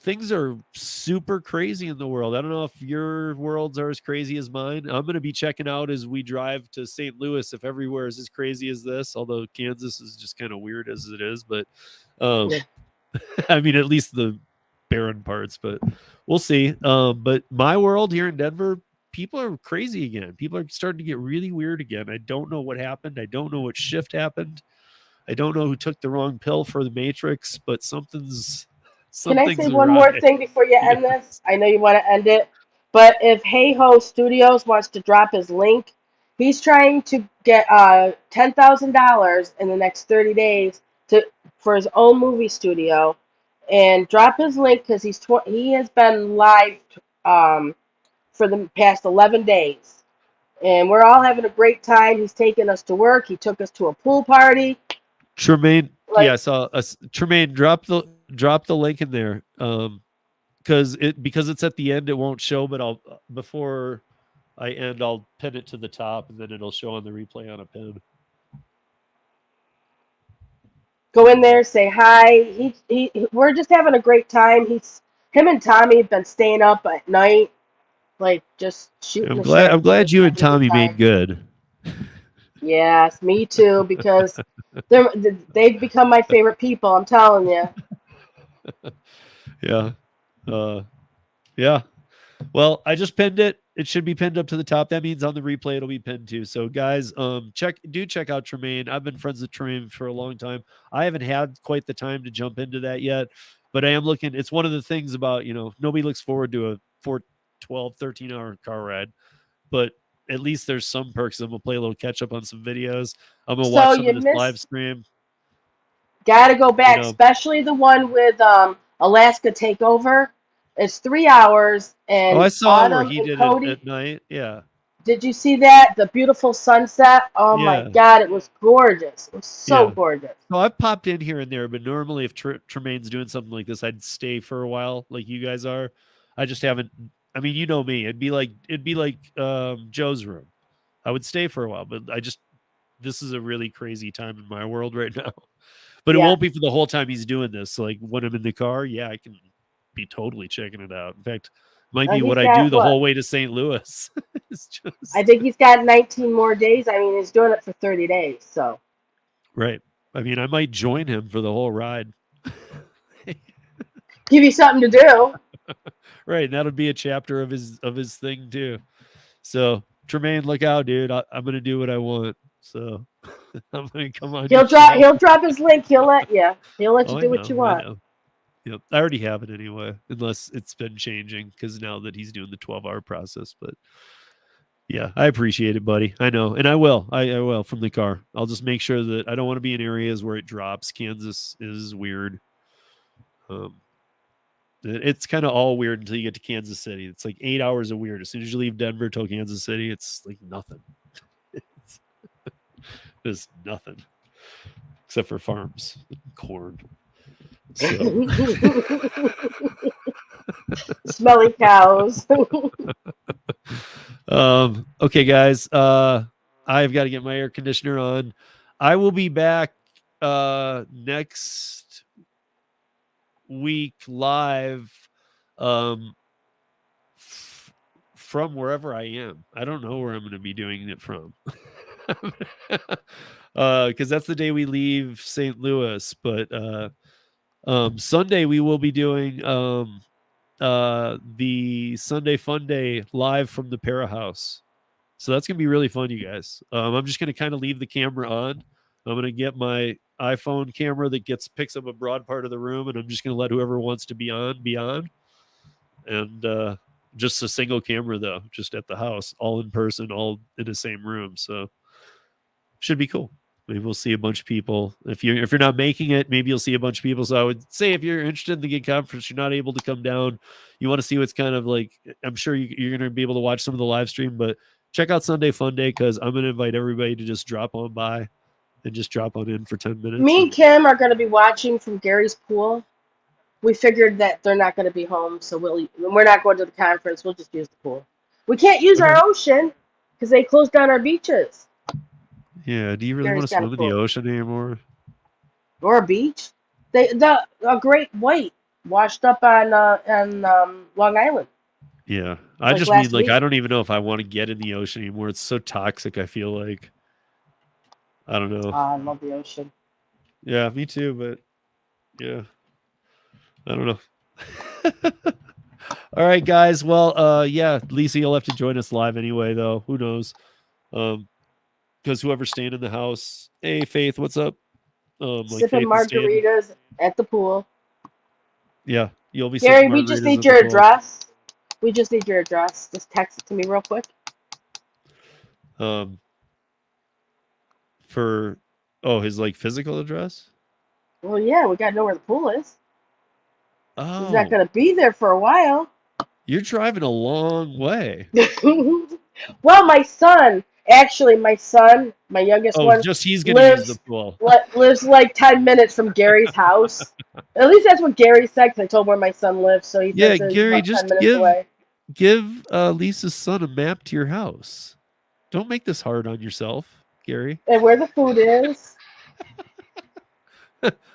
Things are super crazy in the world. I don't know if your worlds are as crazy as mine. I'm going to be checking out as we drive to St. Louis if everywhere is as crazy as this, although Kansas is just kind of weird as it is, but I mean, at least the barren parts, but we'll see. But my world here in Denver, people are crazy again. People are starting to get really weird again. I don't know what happened. I don't know what shift happened. I don't know who took the wrong pill for the Matrix, but something's Can I say awry. one more thing before you end this? I know you want to end it, but if Hey Ho Studios wants to drop his link, he's trying to get $10,000 in the next 30 days for his own movie studio, and drop his link because he has been live for the past 11 days, and we're all having a great time. He's taking us to work. He took us to a pool party. Tremaine, Like, yeah, I saw Tremaine drop the link in there. Because it's at the end, it won't show, but I'll before I end, I'll pin it to the top, and then it'll show on the replay on a pin. go in there, say hi. We're just having a great time. Him and Tommy have been staying up at night, like just shooting the shit. I'm glad you and Having a Tommy good made time. good. Yes, me too, because they've become my favorite people. I'm telling you. Yeah. Yeah. Well, I just pinned it. It should be pinned up to the top. That means on the replay it'll be pinned too. So guys, check out Tremaine. I've been friends with Tremaine for a long time. I haven't had quite the time to jump into that yet, but I am looking. It's one of the things about, nobody looks forward to a 12, 13-hour car ride, but at least there's some perks. I'm gonna play a little catch up on some videos. I'm gonna watch some of this live stream. Gotta go back, especially the one with Alaska Takeover. It's 3 hours, and I saw Autumn where he and did Cody. it at night. Yeah. Did you see that? The beautiful sunset. Oh my God, it was gorgeous. It was so gorgeous. So I've popped in here and there, but normally if Tremaine's doing something like this, I'd stay for a while, like you guys are. I just haven't. I mean, you know me. It'd be like Joe's room. I would stay for a while, but this is a really crazy time in my world right now. But it won't be for the whole time he's doing this. So like when I'm in the car, I can be totally checking it out. In fact, might be what I do the whole way to St. Louis. I think he's got 19 more days. I mean, he's doing it for 30 days. So. Right. I mean, I might join him for the whole ride. Give you something to do. Right. And that'll be a chapter of his thing too. So Tremaine, look out, dude. I'm gonna do what I want. So I'm gonna come on. He'll drop his link. He'll let you do what you want. Yep. I already have it anyway, unless it's been changing because now that he's doing the 12-hour process. But yeah, I appreciate it, buddy. I know. And I will. I will from the car. I'll just make sure that I don't want to be in areas where it drops. Kansas is weird. It's kind of all weird until you get to Kansas City. It's like 8 hours of weird. As soon as you leave Denver till Kansas City, it's like nothing. There's nothing except for farms and corn. So. Smelly cows. Okay, guys. I've got to get my air conditioner on. I will be back next week live from wherever I am. I don't know where I'm going to be doing it from. Because that's the day we leave St. Louis, but Sunday we will be doing the Sunday Fun Day live from the Para House. So that's gonna be really fun, you guys. I'm just gonna kind of leave the camera on. I'm gonna get my iPhone camera that picks up a broad part of the room, and I'm just gonna let whoever wants to be on. And just a single camera though, just at the house, all in person, all in the same room. So should be cool. Maybe we'll see a bunch of people. If you're not making it, maybe you'll see a bunch of people. So I would say if you're interested in the gig conference, you're not able to come down, you want to see what's kind of like, I'm sure you're going to be able to watch some of the live stream, but check out Sunday Fun Day, because I'm going to invite everybody to just drop on by and just drop on in for 10 minutes. Me and Kim are going to be watching from Gary's pool. We figured that they're not going to be home, so we're not going to the conference. We'll just use the pool. We can't use our ocean because they closed down our beaches. Yeah, do you really Gary's want to got a swim in the pool. ocean anymore? Or a beach. A great white washed up on Long Island. Yeah, I Like just mean last like week. I don't even know if I want to get in the ocean anymore. It's so toxic. I feel like I don't know. I love the ocean. Yeah, me too. But yeah, I don't know. All right, guys. Well, yeah, Lisa, you'll have to join us live anyway, though. Who knows? Because whoever's staying in the house. Hey, Faith, what's up? Sipping Faith is staying- margaritas at the pool. Yeah, you'll be. Gary, sipping we just margaritas need at your the pool. address. We just need your address. Just text it to me real quick. For his like physical address. Well, yeah, we got to know where the pool is. Oh, He's not going to be there for a while. you're driving a long way. Well, my youngest Oh, one, just he's gonna use the pool. lives like 10 minutes from Gary's house. At least that's what Gary said, because I told him where my son lives. So he Yeah, says he's Gary, about 10 just minutes away. give Lisa's son a map to your house. Don't make this hard on yourself, Gary. And where the food is.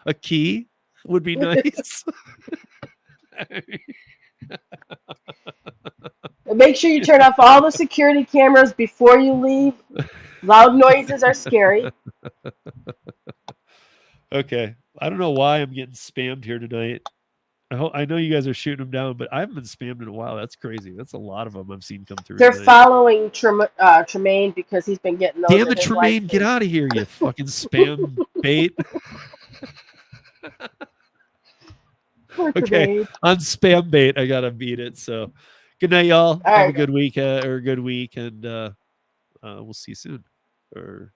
A key would be nice. And make sure you turn off all the security cameras before you leave. Loud noises are scary. Okay. I don't know why I'm getting spammed here tonight. I know you guys are shooting them down, but I haven't been spammed in a while. That's crazy. That's a lot of them I've seen come through. They're tonight. following Tremaine because he's been getting those. Damn in it, his Tremaine, life get feed. out of here, you fucking spam bait. Poor Okay, Tremaine. on spam bait, I gotta beat it. So, good night, y'all. Have right. a good week, or a good week, and we'll see you soon. Or